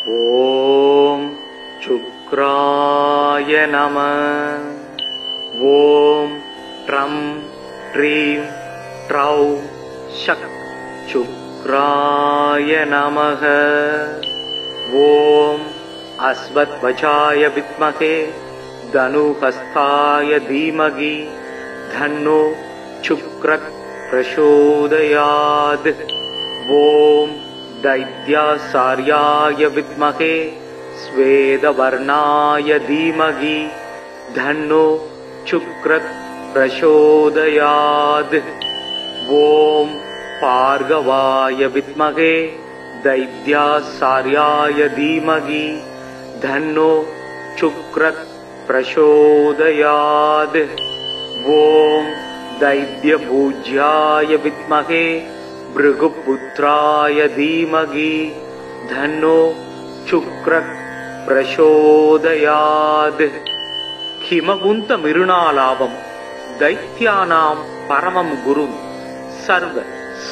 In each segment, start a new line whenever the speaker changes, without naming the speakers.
ஓம் சுக்ராய நம. ஓம் drum dream ட்ரௌ ஷக் சுக்ராய நமக. ஓம் அஸ்வத்வஜாய வித்மகே தனுஹஸ்தாய தீமகி தன்னோ சுக்ரக் பிரசோதயாத். ஓம் दैत्यासार्याय विद्महे स्वेदवर्णाय धीमहि धन्नो शुक्रः प्रचोदयात्. ओम भार्गवाय विद्महे दैत्यासार्याय धीमहि धन्नो शुक्रः प्रचोदयात्. ओम दैत्यपूज्याय विद्महे भृगुपुत्राय धीमहि धन्नो शुक्रः प्रचोदयात्. हिमकुंत मिरुणालाभं दैत्यानां परमं गुरुं सर्व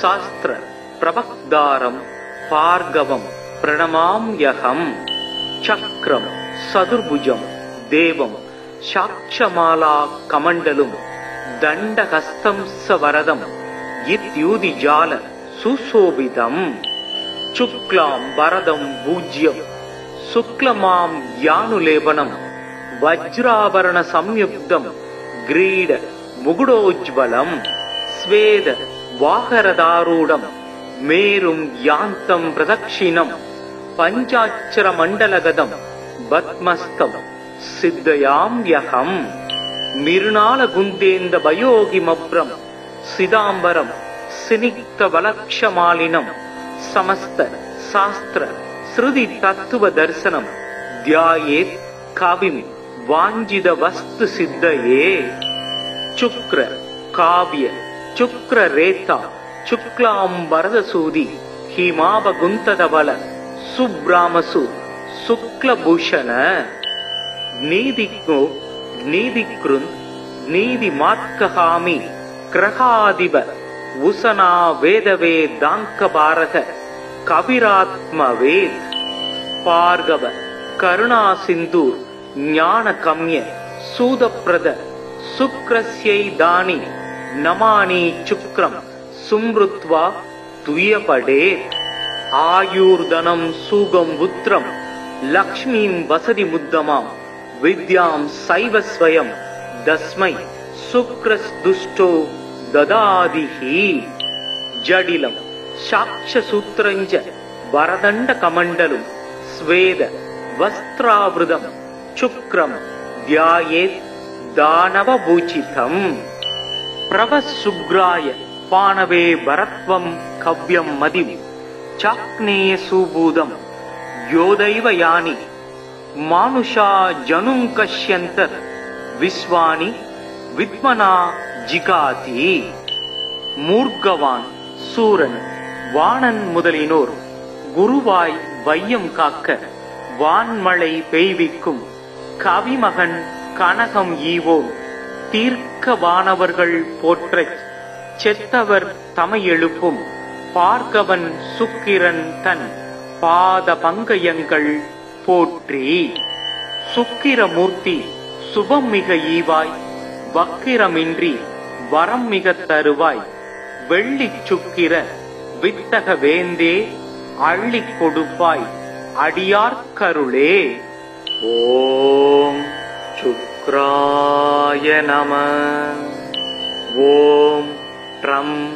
शास्त्र प्रवक्तारं भार्गवं प्रणमाम्यहं. चक्रं सदुर्भुजं देवं साक्षमाला कमण्डलुं दण्डहस्तं सवरदं इत्युदिजाल सुशोभितम्. शुक्लां वरदं पूज्यं शुक्लमां यानुलेपनं वज्राभरण संयुक्तं ग्रीड मुकुटोज्ज्वलं स्वेद वाहरदारूढं मेरुं यान्तं प्रदक्षिणं पञ्चाक्षर मण्डलगतं पद्मस्थं सिद्धयाम्यहं. मिरुणालकुन्देन्द भयोगिमभ्रं सिदाम्बरं सिनिक्तवलक्षमालिनं समस्त शास्त्र श्रुति तत्व दर्शनं ध्यायेत् कविं वाञ्छित वस्तु सिद्धये. शुक्र काव्य शुक्र रेता शुक्लांबरदसूदि हिमावगुंतधवल सुब्रामसु शुक्लभूषण. नीदिको नीदिकृन् नीदिमात्कहामि ग्रहाधिप उषना वेदवेदांकभारक कविरात्मवेद. भार्गव करुणा सिंधुर ज्ञानकम्य सूदप्रद शुक्रस्यैदानि नमानि शुक्रं सुमृत्वा तुयपडे. आयुर्धनं सुगं पुत्रं लक्ष्मीं वसति मुद्दमां विद्यां सैव स्वयं तस्मै शुक्रस्दुष्टो ददादिहि. जडिलं साक्षसूत्रञ्च वरदण्ड कमण्डलुं स्वेद वस्त्रावृतं शुक्रं ध्यायेत् दानवभूषितम्. प्रवसुग्राय पाणवे भरत्वं कव्यं मदिं चाक्नेय सुबूदं योदैव यानि मानुषा जनुं कश्यन्तर् विश्वानि विद्मना जिगाति. மூர்க்கவான் சூரன் வாணன் முதலினோர் குருவாய் வையம் காக்க வான்மழை பெய்விக்கும் கவிமகன் கனகம் ஈவோன் தீர்க்க வானவர்கள் போற்றச் செத்தவர் தமை எழுப்பும் பார்கவன் சுக்கிரன் தன் பாத பங்கயங்கள் போற்றி. சுக்கிரமூர்த்தி சுபம் மிக ஈவாய் வக்கிரமின்றி வரம் மிக தருவாய் வெள்ளி சுக்கிர வித்தக வேந்தே அள்ளி கொடுப்பாய் அடியார்க்கருளே. ஓம் சுக்ராய நம. ஓம் ட்ரம்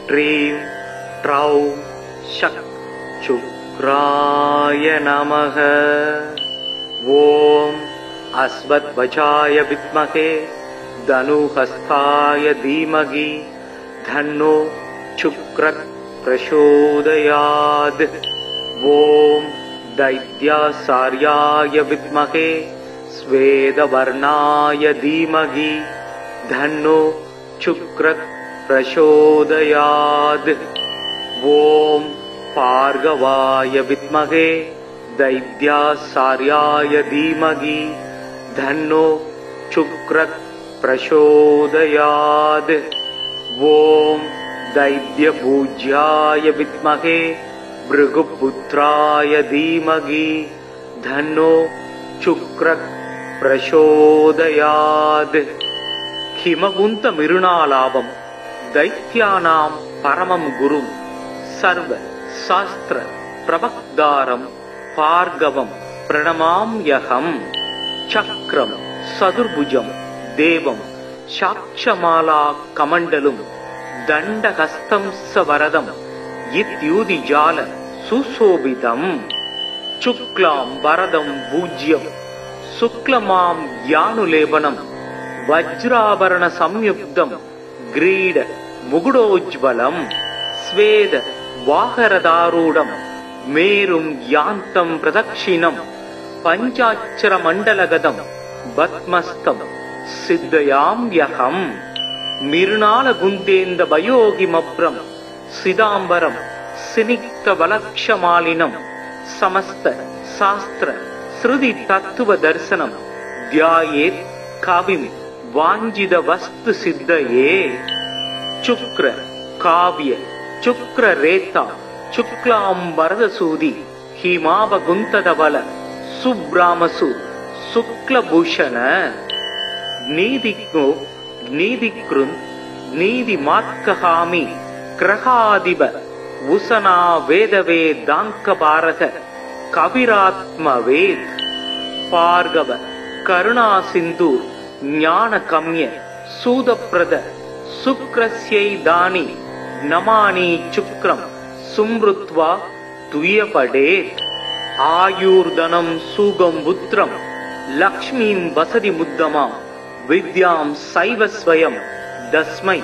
ட்ரீம் ட்ரௌ ஷக் சுக்ராய நமக. ஓம் அஸ்வத்வஜாய வித்மகே धनुहस्ताय धीमहि धन्नो शुक्रः प्रचोदयात्. ओम दैत्यासार्याय विद्महे स्वेदवर्णाय धीमहि धन्नो शुक्रः प्रचोदयात्. ओम भार्गवाय विद्महे दैत्यासार्याय धीमहि धन्नो शुक्रः प्रचोदयात्. ओम दैत्यपूज्याय विद्महे भृगुपुत्राय धीमहि धन्नो शुक्रः प्रचोदयात् हिमवन्त मिरुणालाभं दैत्यानां परमं गुरुं सर्व शास्त्र प्रवक्तारं भार्गवं प्रणमाम्यहम् चक्रं सदुर्भुजं देवं साक्षमाला कमण्डलुं दण्डहस्तं सवरदं इत्युदिजाल सुशोभितम् शुक्लां वरदं भूज्यं शुक्लमां यानुलेपनं वज्राभरण संयुक्तं ग्रीड मुकुटोज्ज्वलं स्वेद वाहरदारूढं मेरुं यान्तं प्रदक्षिणं पञ्चाक्षरमण्डलगतं पद्मस्तं सिद्धयाम्यहम् मिरुणालगुन्देन्दवयोगिमभ्रं सिदाम्बरं सिनिक्तवलक्षमालिनं समस्त शास्त्र श्रुति तत्व दर्शनं ध्यायेत् कविं वाञ्छितवस्तु सिद्धये शुक्र काव्य शुक्र रेता शुक्लांबरदसूदि हिमावगुंतधवल सुब्रामसु शुक्लभूषण नीदिको नीदिकृन् नीदिमात्कहामि ग्रहाधिप उषना वेदवेदांकभारक कविरात्मवेद भार्गव करुणा सिंधु ज्ञानकम्य सूदप्रद शुक्रस्यैदानि नमानि शुक्रं सुमृत्वा तुयपडेत् आयुर्धनं सुगं पुत्रं लक्ष्मीं वसति मुद्दमां विद्यां सैव स्वयं तस्मै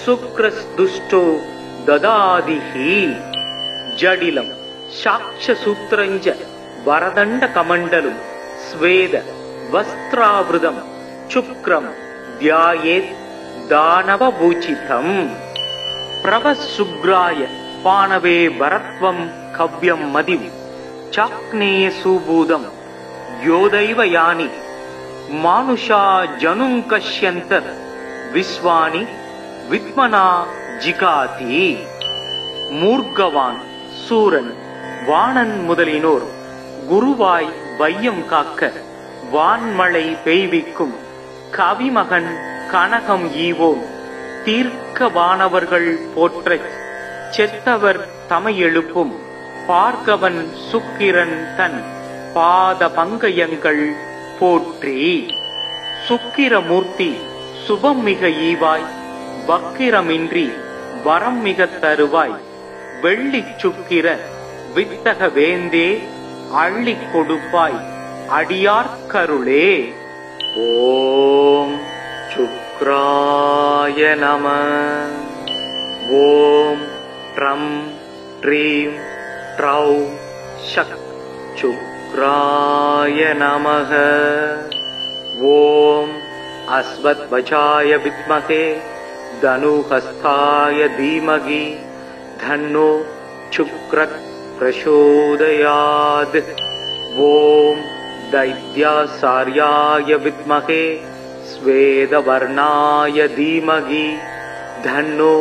शुक्रस्दुष्टो ददादिहि जडिलं साक्षसूत्रञ्च वरदण्डकमण्डलं स्वेद वस्त्रावृतं शुक्रं ध्यायेत् दानवभूषितम् प्रभशुग्राय पाणवे वरत्वं कव्यं मदिं चाक्नेय सुबूदं योदैव यानि मानुषा जनुं कश्यन्त विश्वानि विद्मना जिगाति मूर्गवान சூரன் வாணன் முதலினோர் குருவாய் வையம் காக்க வான்மழை பெய்விக்கும் கவிமகன் கனகம் ஈவோன் தீர்க்க வானவர்கள் போற்றச் செத்தவர் தமை எழுப்பும் பார்கவன் சுக்கிரன் தன் பாத பங்கயங்கள் போற்றி சுக்கிரமூர்த்தி சுபம் மிக ஈவாய் வக்கிரமின்றி வரம் மிக தருவாய் வெள்ளி சுக்கிர வித்தக வேந்தே அள்ளி கொடுப்பாய் அடியார்க்கருளே. ஓம் சுக்ராய நம. ஓம் ட்ரம் ட்ரீம் ட்ரௌ ஷக் சுக்ராய நமக. ஓம் அஸ்வத்வஜாய வித்மகே தனுஹஸ்தாய தீமகி தன்னோ சுக்ரக் பிரசோதயாத். ஓம் दैत्यासार्याय विद्महे स्वेदवर्णाय धीमहि धन्नो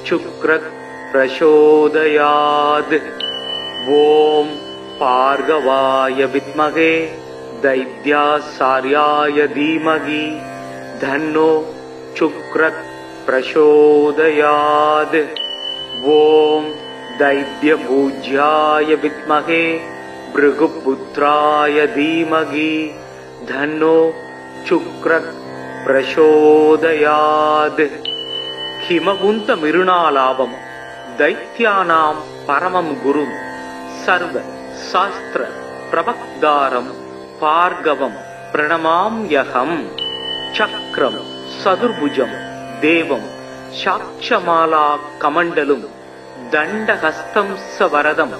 शुक्रः प्रचोदयात्. ओम भार्गवाय विद्महे दैत्यासार्याय धीमहि धन्नो शुक्रः प्रचोदयात्. ओम दैत्यपूज्याय विद्महे भृगुपुत्राय धीमहि धन्नो शुक्रः प्रचोदयात्. हिमवन्त मिरुणालाभं दैत्यानां परमं गुरुं सर्व शास्त्र प्रवक्तारं भार्गवं प्रणमाम्यहम्. चक्रं सदुर्भुजं देवं साक्षमाला कमण्डलुं दण्डहस्तं सवरदं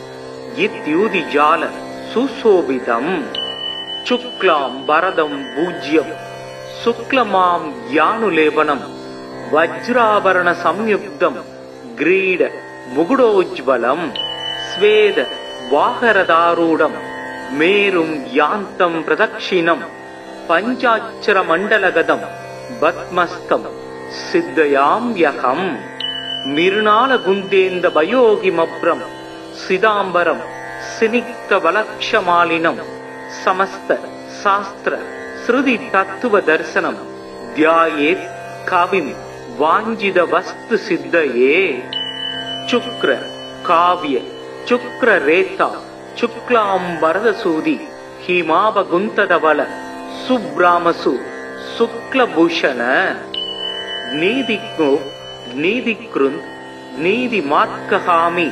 इत्युदिजाल सुशोभितम्. शुक्लां वरदं भूज्यं शुक्लमां यानुलेपनं वज्राभरण संयुक्तं ग्रीड मुकुटोज्ज्वलं स्वेद वाहरदारूढं मेरुं यान्तं प्रदक्षिणं पञ्चाक्षरमण्डलगतं पद्मस्तं सिद्धयाम्यहम्. मिरुणालगुन्देन्दवयोगिमभ्रं சிதாம்பரம் சினிக்த வலக்ஷமாலினம் சமஸ்த சாஸ்திர ஸ்ருதி தத்துவ தர்சனம் தியாயேத் கவிம் வாஞ்சித வஸ்து சித்தயே. சுக்ர காவ்ய சுக்ர ரேதா சுக்லாம்பரதசூதி ஹிமாபகுந்ததவல சுப்ராமசு சுக்லபூஷண. நீதிக்னோ நீதிக்ருந்த் நீதி மார்க்கஹாமி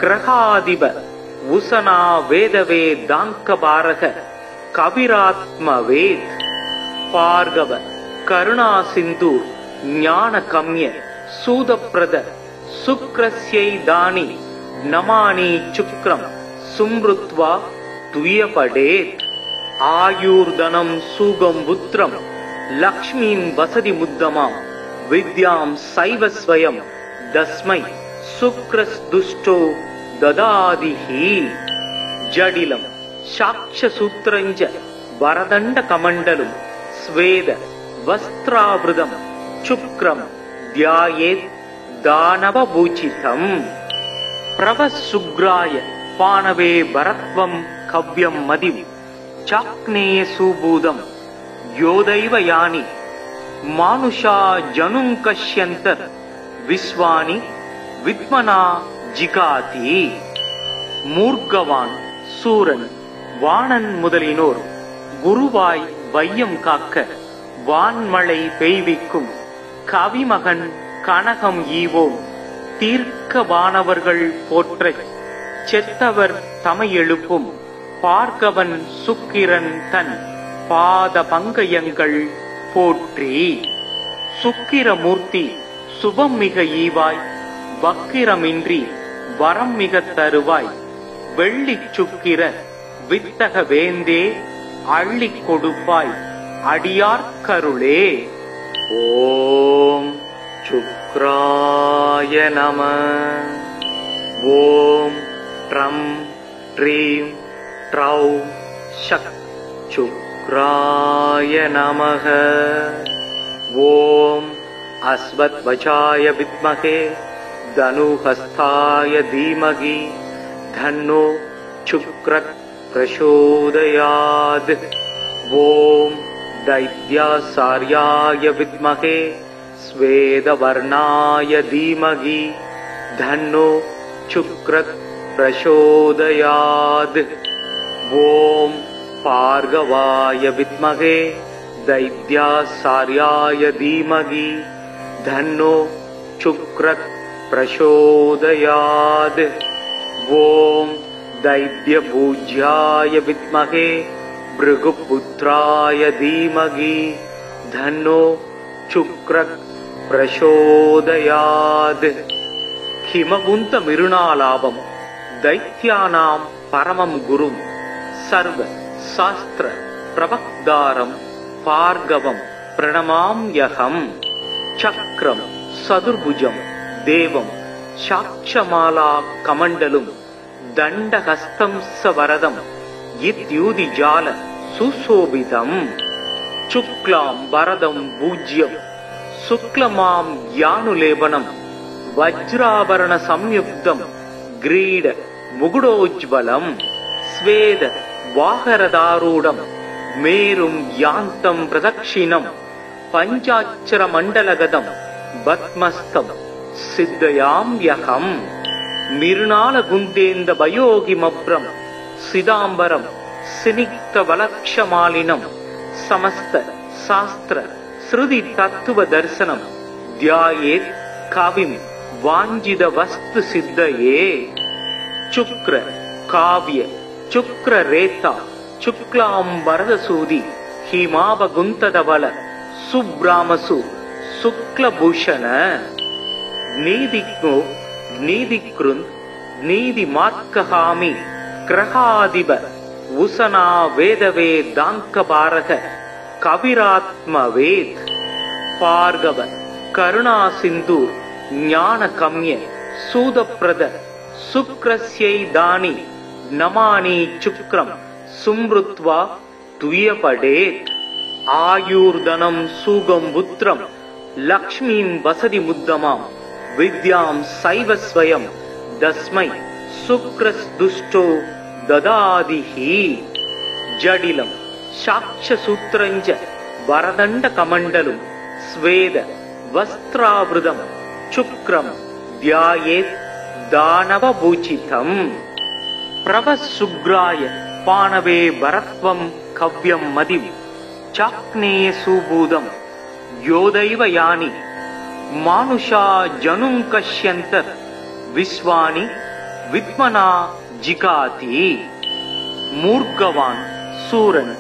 கிரகாதிப உசனா வேதவே தாங்கபாரக கவிராத்மவேத். பார்கவ கருணா சிந்து ஞான கம்ய சூதப்ரத சுக்ரஸ்யை தானி நமானி சுக்ரம் சும்ருத்வா துயபடேத். ஆயூர்தனம் சூகம் புத்திரம் லக்ஷ்மீம் வசதி முத்தமாம் வித்யாம் சைவஸ்வயம் தஸ்மை சுக்ரஸ்துஷ்டோ ததாதிஹி. ஜடிலம் சாக்ஷசூத்ரஞ்ச வரதண்ட கமண்டலும் ஸ்வேத வஸ்திராவிருதம் சுக்ரம் தியாயேத் தானவபூஜிதம். பிரவசுக்ராய பானவே பரத்வம் கவ்யம் மதிம் சாக்னேய சூபூதம் யோதைவ யானி மானுஷா ஜனும் கஷ்யந்த விஸ்வானி வித்மனா ஜிகாதி. மூர்க்கவான் சூரன் வாணன் முதலினோர் குருவாய் வையம் காக்க வான்மழை பெய்விக்கும் கவிமகன் கனகம் ஈவோம் தீர்க்க வானவர்கள் போற்றச் செத்தவர் தமை எழுப்பும் பார்கவன் சுக்கிரன் தன் பாத பங்கயங்கள் போற்றி. சுக்கிரமூர்த்தி சுபம் மிக ஈவாய் வக்கிரமின்றி வரம் மிக தருவாய் வெள்ளி சுக்கிர வித்தக வேந்தே அள்ளிக் கொடுப்பாய் அடியார்க்கருளே. ஓம் சுக்ராய நம. ஓம் ட்ரம் ட்ரீம் ட்ரௌ ஷக் சுக்ராய நமக. ஓம் அஸ்வத்வஜாய வித்மகே தனுஹஸ்தாய தீமகி தன்னோ சுக்ரத் பிரசோதயாத். ஓம் दैत्यासार्याय विद्महे स्वेदवर्णाय धीमहि धन्नो शुक्रः प्रचोदयात्. ओम भार्गवाय विद्महे दैत्यासार्याय धीमहि धन्नो शुक्रः प्रचोदयात्. ओम दैत्यपूज्याय विद्महे भृगुपुत्राय धीमहि धन्नो शुक्रः प्रचोदयात्. हिमवुन्त मिरुणालाभम् दैत्यानां परमं गुरुं सर्व शास्त्र प्रवक्तारं भार्गवं प्रणमाम्यहम्. चक्रं सदुर्भुजं देवं साक्षमाला कमण्डलुं दण्डहस्तं सवरदं इत्युदिजाल सुशोभितम्. शुक्लां वरदं पूज्यं शुक्लमां यानुलेपनं वज्राभरण संयुक्तं ग्रीड मुकुटोज्ज्वलं. स्वेद वाहरदारूढं मेरुं यान्तं प्रदक्षिणं पञ्चाक्षर मण्डलगतं पद्मस्थं सिद्धयाम्यहम्. मिरुणालगुन्देन्द भयोगिमभ्रं सिदाम्बरं सिनिक्त वलक्षमालिनं समस्त शास्त्र श्रुति तत्व दर्शनं ध्यायेत् कविं वाञ्छित वस्तु सिद्धये. शुक्र काव्य शुक्र रेता शुक्लाम्बरदसूदि हिमावगुन्तदवल सुब्रामसु शुक्लभूषण. नीदिक्नो नीदिकृन् नीदि मार्कहामि கிரகாதிப உசனா வேதவே தாங்கபாரக கவிராத்மவேத். பார்கவ கருணா சிந்து ஞான கம்ய சூதப்ரத சுக்ரஸ்யை தானி நமானி சுக்ரம் சும்ருத்வா துயபடேத். ஆயூர்தனம் சூகம் புத்திரம் லக்ஷ்மீம் வசதி முத்தமாம் வித்யாம் சைவஸ்வயம் தஸ்மை சுக்ரஸ்துஷ்டோ ததாதிஹி ஜடிலம் சாக்ஷசூத்ரஞ்ச வரதண்ட கமண்டலும் ஸ்வேத வஸ்திராவிருதம் சுக்ரம் தியாயேத் தானவபூஜிதம் பிரவசுக்ராய பானவே வரத்வம் கவ்யம் மதிம் சாக்னேய சூபூதம் யோதைவ யானி மானுஷா ஜனும் கஷ்யந்தர் விஸ்வானி வித்மனா ஜிகாதி. மூர்க்கவான் சூரன்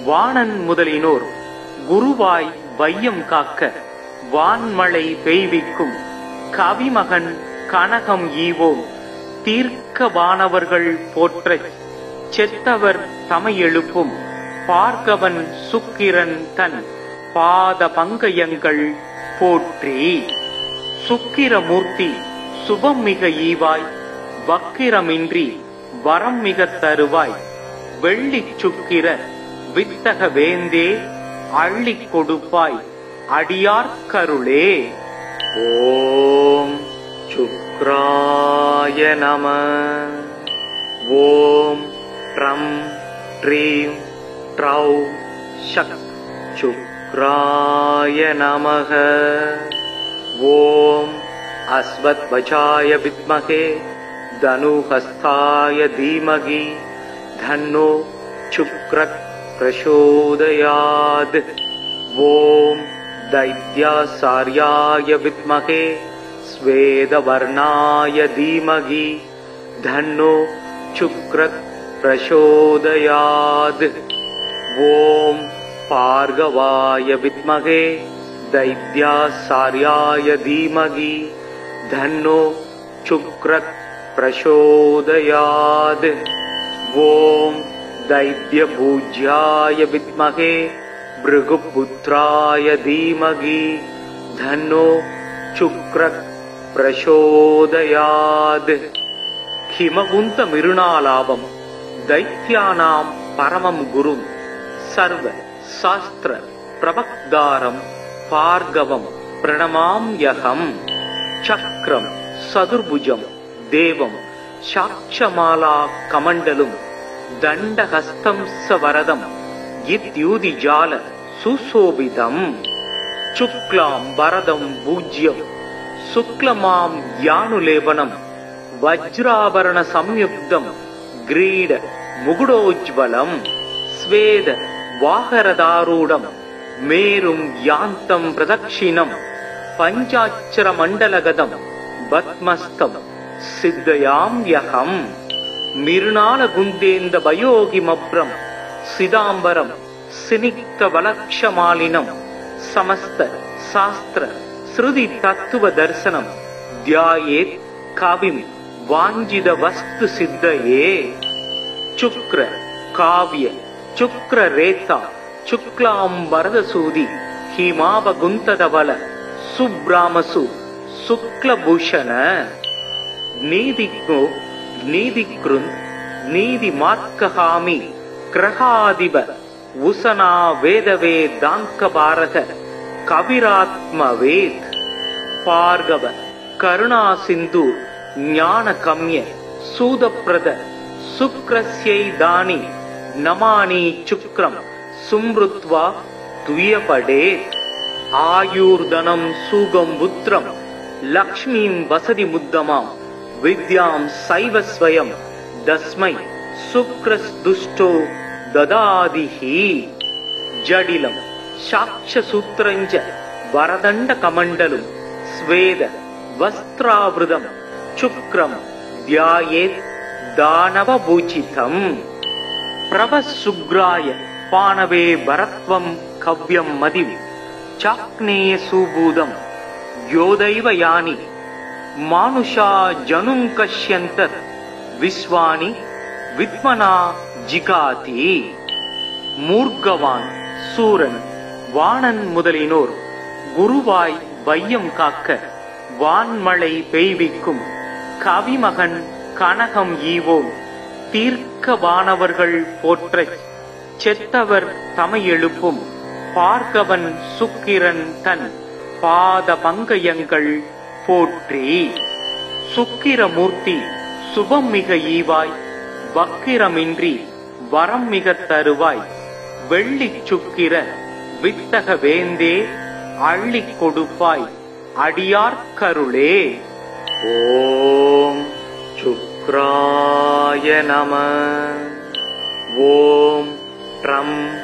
வாணன் முதலினோர் குருவாய் வையம் காக்க வான்மழை பெய்விக்கும் கவிமகன் கனகம் ஈவோம் தீர்க்கவானவர்கள் போற்றச் செத்தவர் தமையெழுப்பும் பார்கவன் சுக்கிரன் தன் பாத பங்கயங்கள் போற்றி. சுக்கிரமூர்த்தி சுபம் மிக ஈவாய் வக்கிரமின்றி வரம் மிக தருவாய் வெள்ளிச் சுக்கிர வித்தக வேந்தே அள்ளிக் கொடுப்பாய் அடியார்க்கருளே. ஓம் சுக்ராய நம. ஓம் ட்ரம் ட்ரீம் ட்ரௌ ஷக் சுக்ராய நமக. ஓம் அஸ்வத்வஜாய வித்மகே தனுஹஸ்தாய தீமகி தன்னோ சுக்ரக் பிரசோதயாத். ஓம் दैत्यासार्याय विद्महे स्वेदवर्णाय धीमहि धन्नो शुक्रः प्रचोदयात्. ओम भार्गवाय विद्महे दैत्यासार्याय धीमहि धन्नो शुक्रः प्रचोदयात्. ओम दैत्यपूज्याय विद्महे भृगुपुत्राय धीमहि धन्नो शुक्रः प्रचोदयात्. हिमवुन्त मिरुणालाभं दैत्यानां परमं गुरुं सर्व शास्त्र प्रवक्तारं भार्गवं प्रणमाम्यहम्. चक्रं सदुर्भुजं देवं साक्षमाला कमण्डलुं दण्डहस्तं सवरदं इत्युदिजाल सुशोभितम्. शुक्लां वरदं पूज्यं शुक्लमां यानुलेपनं वज्राभरण संयुक्तं ग्रीड मुकुटोज्ज्वलं स्वेद वाहरदारूढं मेरुं यान्तं प्रदक्षिणं पञ्चाक्षर मण्डलगतं पद्मस्तं सिद्धयाम्यहम्. मिरुणालगुन्देन्द भयोगिमभ्रं सिदाम्बरं सिनिक्तवलक्षमालिनं समस्त शास्त्र श्रुति तत्व दर्शनं ध्यायेत् कविं वाञ्छित वस्तु सिद्धये. शुक्र काव्य शुक्र रेता शुक्लांबरदसूदि हिमावगुंतदवल सुब्रामसु शुक्लभूषण. नीदिको नीदिकृन् नीदि मार्कहामि ग्रहादिव उषना वेदवे दांकबारक कविरात्मवेद. भार्गव करुणा सिंधु ज्ञान कम्य सूदप्रद शुक्रस्यै दानि नमानि शुक्रं सुमृत्वा तुयपडे. आयुर्धनं सुगं पुत्रं लक्ष्मीं वसति मुद्दमां विद्यां सैव स्वयं तस्मै शुक्रस्दुष्टो ददादिहि. जडिलं साक्षसूत्रञ्च वरदण्ड कमण्डलुं स्वेद वस्त्रावृतं शुक्रं ध्यायेत् दानवपूजितम्. प्रवसुग्राय पानवे वरत्वं कव्यं मदिं चाक्नेय सुबूदं योदैव यानि मानुषा जनुं कश्यन्तर् विश्वानि विद्मना जिगाति. மூர்க்கவான் சூரன் வாணன் முதலினோர் குருவாய் வையம் காக்க வான்மழை பெய்விக்கும் கவிமகன் கனகம் ஈவோம் தீர்க்கவானவர்கள் போற்றச் செத்தவர் தமையெழுப்பும் பார்கவன் சுக்கிரன் தன் பாத பங்கயங்கள் போற்றி. சுக்கிரமூர்த்தி சுபம் மிக ஈவாய் வக்கிரமின்றி வரம் மிக தருவாய் வெள்ளிச் சுக்கிர வித்தக வேந்தே அள்ளிக் கொடுப்பாய் அடியார்க்கருளே. ஓம் சுக்ராய நம. ஓம் ட்ரம்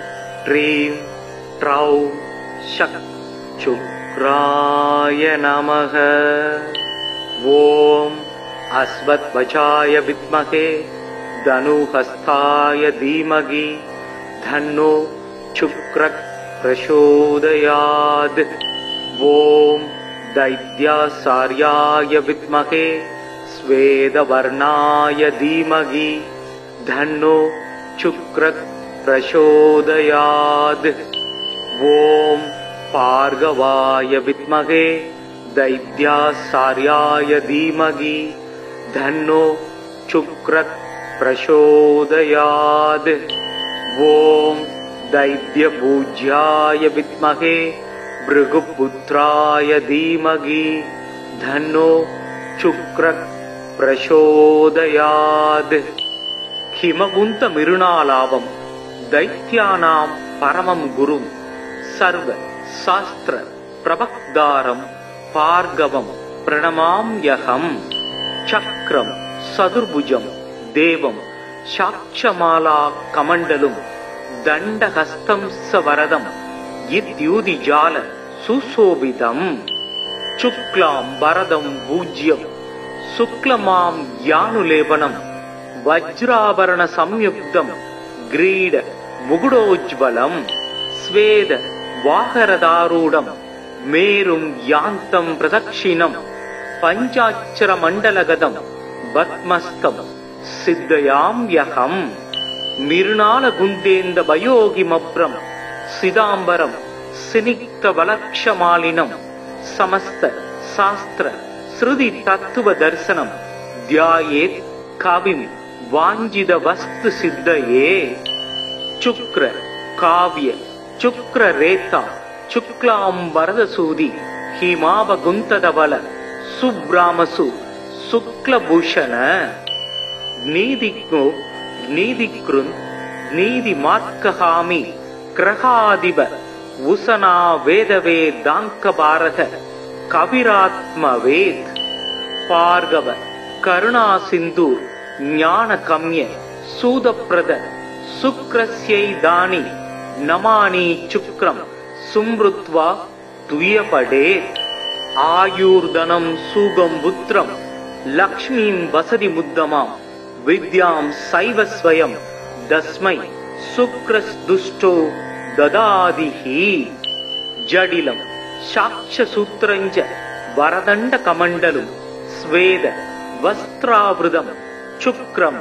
ட்ரீம் ட்ரௌ ஷக் சுக்ராய நமக. ஓம் அஸ்வத்வஜாய வித்மகே தனுஹஸ்தாய தீமகி தன்னோ சுக்ரக் பிரசோதயாத். ஓம் दैत्यासार्याय विद्महे स्वेदवर्णाय धीमहि धन्नो शुक्रः प्रचोदयात्. ओम भार्गवाय विद्महे दैत्यासार्याय धीमहि धन्नो शुक्रः प्रचोदयात्. ओम दैत्यपूज्याय विद्महे भृगुपुत्राय धीमहि धन्नो शुक्रः प्रचोदयात्. हिमवुन्त मिरुणालावं दैत्यानां परमं गुरुं सर्व शास्त्र प्रवक्तारं भार्गवं प्रणमाम्यहम्. चक्रं सदुर्भुजं देवं साक्षमाला कमण्डलुं दण्डहस्तं सवरदं इत्युदिजाल सुशोभितम्. शुक्लां वरदं पूज्यं शुक्लमां यानुलेपनं वज्राभरण संयुक्तं ग्रीड मुकुटोज्ज्वलं स्वेद वाहरदारूढं मेरुं यान्तं प्रदक्षिणं पञ्चाक्षरमण्डलगतं पद्मस्तं सिद्धयाम्यहम्. मिर्णालगुन्देन्द वयोगिमभ्रं सिदाम्बरं सिनिग्धवलक्षमालिनं समस्त शास्त्र श्रुति तत्व दर्शनं ध्यायेत् कविं वाञ्छित वस्तु सिद्धये. शुक्र काव्य शुक्र रेता शुक्लां वरदसूदि हिमावगुन्तधवल सुब्रामसु शुक्लभूषण. नीदिज्ञो नीदिकृन् नीदिमार्कहामि ग्रहाधिप उशना वेदवे दाङ्कबारः कविरात्मवेत्. भार्गव करुणा सिन्धु ज्ञानकम्य सूदप्रद शुक्रस्यैदानि नमानि शुक्रं सुमृत्वा तुयपडेत्. आयुर्धनं सुगं पुत्रं लक्ष्मीं वसति मुद्दमां विद्यां सैव स्वयं तस्मै शुक्रस्दुष्टो ददादिहि. जडिलं साक्षसूत्रञ्च वरदण्डकमण्डलुं स्वेद वस्त्रावृतं शुक्रं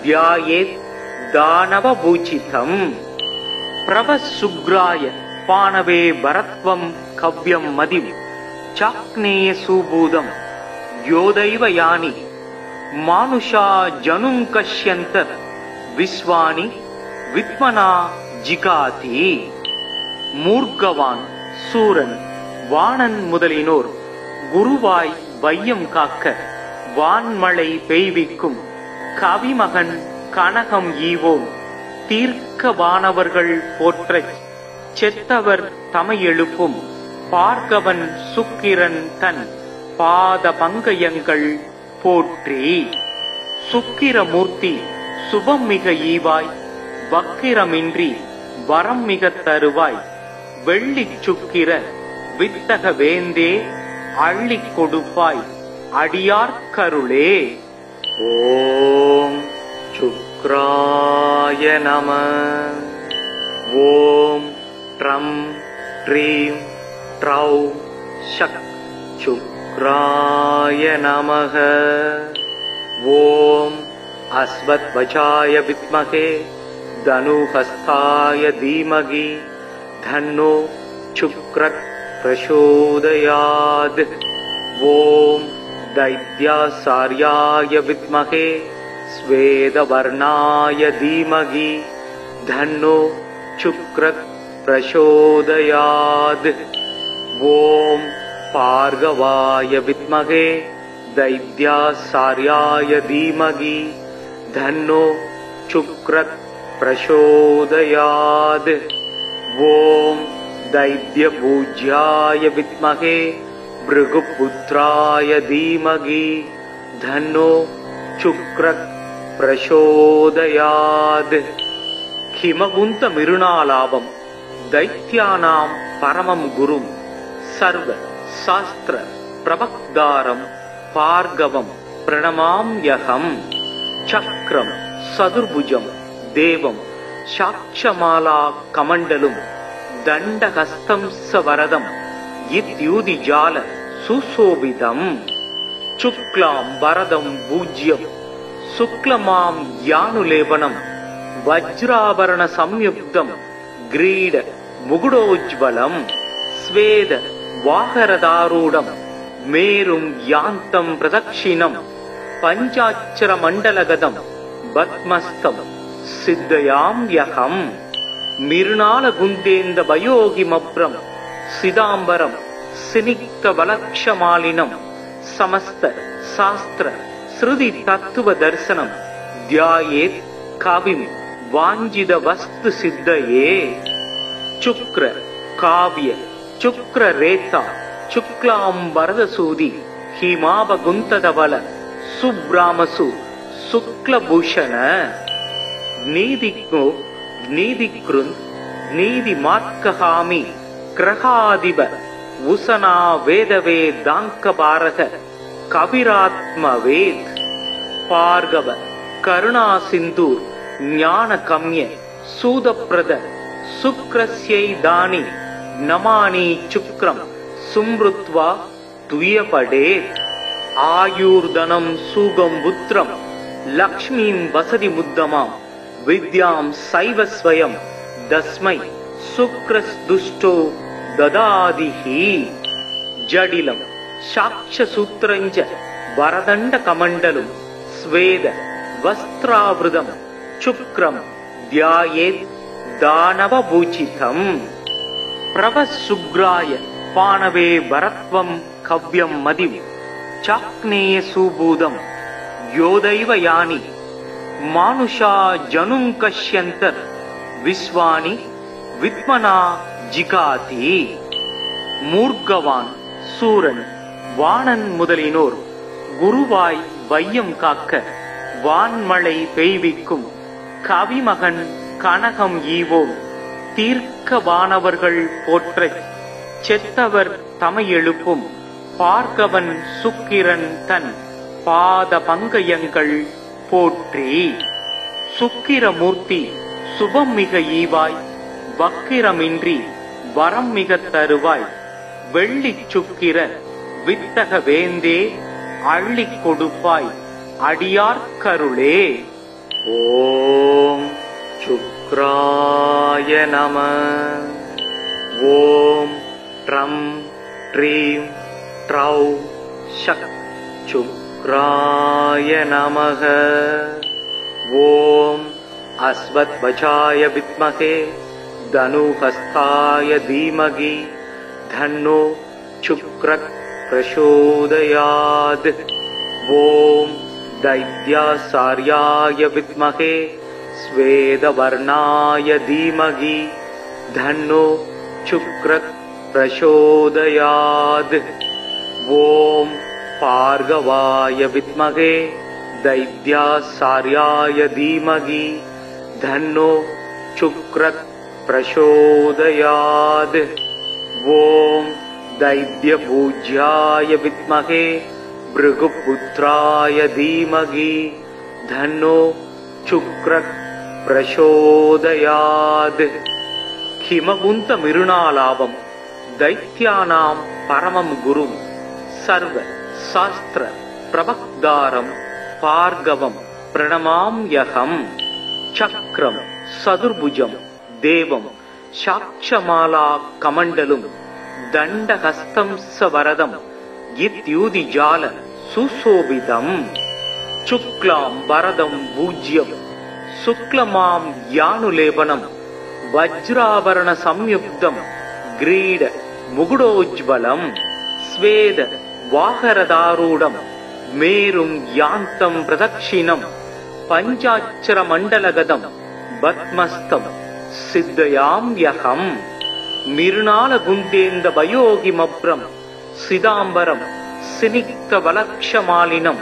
ध्यायेत् दानवभूषितम्. प्रभशुग्राय पाणवे वरत्वं कव्यं मदिं चाक्नेय सुबोधं योदैव यानि मानुषा जनुं कश्यन्त विश्वानि विद्मना जिगाति. மூர்க்கவான் சூரன் வாணன் முதலினோர் குருவாய் வையம் காக்க வான்மழை பெய்விக்கும் கவிமகன் கனகம் ஈவோம் தீர்க்க வானவர்கள் போற்றச் செத்தவர் தமையெழுப்பும் பார்கவன் சுக்கிரன் தன் பாத பங்கயங்கள் போற்றி. சுக்கிரமூர்த்தி சுபம் மிக ஈவாய் வக்கிரமின்றி வரம் மிக தருவாய் வெள்ளிச் சுக்கிர வித்தக வேந்தே அள்ளிக் கொடுப்பாய் அடியார்க்கருளே. ஓம் சுக்ராய நம. ஓம் ட்ரம் ட்ரீம் ட்ரௌ ஷக் சுக்ராய நமக. ஓம் அஸ்வத்வஜாய வித்மகே தனுஹஸ்தாய தீமகி धन्नो शुक्रः प्रचोदयात्. ओम दैत्यासार्याय विद्महे स्वेदवर्णाय धीमहि धन्नो शुक्रः प्रचोदयात्. ओम भार्गवाय विद्महे दैत्याचार्याय धीमहि धन्नो शुक्रः प्रचोदयात्। ॐ दैत्यपूज्याय विद्महे भृगुपुत्राय धीमहि धन्नो शुक्रः प्रचोदयात्। हिमवन्त मिरुणालाभं दैत्यानां परमं गुरुं सर्व शास्त्र प्रवक्तारं भार्गवं प्रणमाम्यहम्। चक्रं चतुर्भुजं देवं साक्षमाला कमण्डलुं दण्डहस्तं सवरदं इत्युदिजाल सुशोभितम्। शुक्लां वरदं पूज्यं शुक्लमां यानुलेपनं वज्राभरण संयुक्तं ग्रीड मुकुटोज्ज्वलं। स्वेद वाहरदारूढं मेरुं यान्तं प्रदक्षिणं पञ्चाक्षरमण्डलगतं पद्मस्तं सिद्धयाम्यहम्। मिरुणालगुन्देन्दवयोगिमभ्रं सिदाम्बरं सिनिग्धवलक्षमालिनं समस्त शास्त्र श्रुति तत्त्वदर्शनं ध्यायेत् कविं वाञ्छितवस्तु सिद्धये। शुक्र काव्य शुक्ररेता शुक्लाम्बरदसूदि हिमावगुन्तधवल सुब्रामसु शुक्लभूषण। नीतिज्ञो नीतिकृन् नीतिमार्गहामि ग्रहाधिप उशना वेदवेदाङ्कभारत कविरात्मवेद। भार्गव करुणा सिन्धुर् ज्ञानकम्य सूदप्रद शुक्रस्यैदानि नमानि शुक्रं सुमृत्वा तुयपडेत्। आयुर्धनं सुगं पुत्रं लक्ष्मीं वसति मुद्दमां विद्यां सैव स्वयं तस्मै शुक्रस्दुष्टो ददादिहि। जडिलं साक्ष्यसूत्रञ्च वरदण्डकमण्डलं स्वेद वस्त्रावृतं शुक्रं ध्यायेत् दानवभूषितम्। प्रभशुग्राय पाणवे वरत्वं कव्यं मदिं चाक्नेय सुबूदं योदैव यानि मानुषा जनुं कश्यन्तर् विश्वानि विद्मना जिगाति। मूर्गवान् சூரன் வாணன் முதலினோர் குருவாய் வையம் காக்க வான்மழை பெய்விக்கும் கவிமகன் கனகம் ஈவோம் தீர்க்க வானவர்கள் போற்றச் செத்தவர் தமை எழுப்பும் பார்கவன் சுக்கிரன் தன் பாத பங்கயங்கள் போற்றி. சுக்கிரமூர்த்தி சுபம் மிக ஈவாய் வக்கிரமின்றி வரம் மிக தருவாய் வெள்ளி சுக்கிர வித்தக வேந்தே அள்ளிக் கொடுப்பாய் அடியார்க்கருளே. ஓம் சுக்ராய நம. ஓம் ட்ரம் ட்ரீம் ட்ரௌ ஷக் சுக்ராய நமக. ஓம் அஸ்வத்வஜாய வித்மகே தனுஹஸ்தாய தீமகி தன்னோ சுக்ரக் பிரசோதயாத். ஓம் दैत्याचार्याय विद्महे श्वेतवर्णाय धीमहि धन्नो शुक्रः प्रचोदयात्. ओम भार्गवाय विद्महे दैत्याचार्याय धीमहि धन्नो शुक्रः प्रचोदयात्. ओम दैत्यपूज्याय विद्महे भृगुपुत्राय धीमहि धन्नो शुक्रः प्रचोदयात्. हिमवन्त मिरुणालाभं दैत्यानां परमं गुरुं सर्व शास्त्र प्रवक्तारं भार्गवं प्रणमाम्यहम्. चक्रं चतुर्भुजं देवं साक्षमाला कमण्डलुं दण्डहस्तं सवरदं इत्युदिजाल सुशोभितम्. शुक्लां वरदं पूज्यं शुक्लमां यानुलेपनं वज्राभरण संयुक्तं ग्रीड मुकुटोज्ज्वलं. स्वेद वाहरदारूढं மேரும் யாந்தம் பிரதக்ஷிணம் பஞ்சாட்சர மண்டலகதம் பத்மஸ்தம் சித்தயாம் யகம் மிருணால குந்தேந்த பயோகிமப்ரம் சிதாம்பரம் சினிக்த வலக்ஷமாலினம்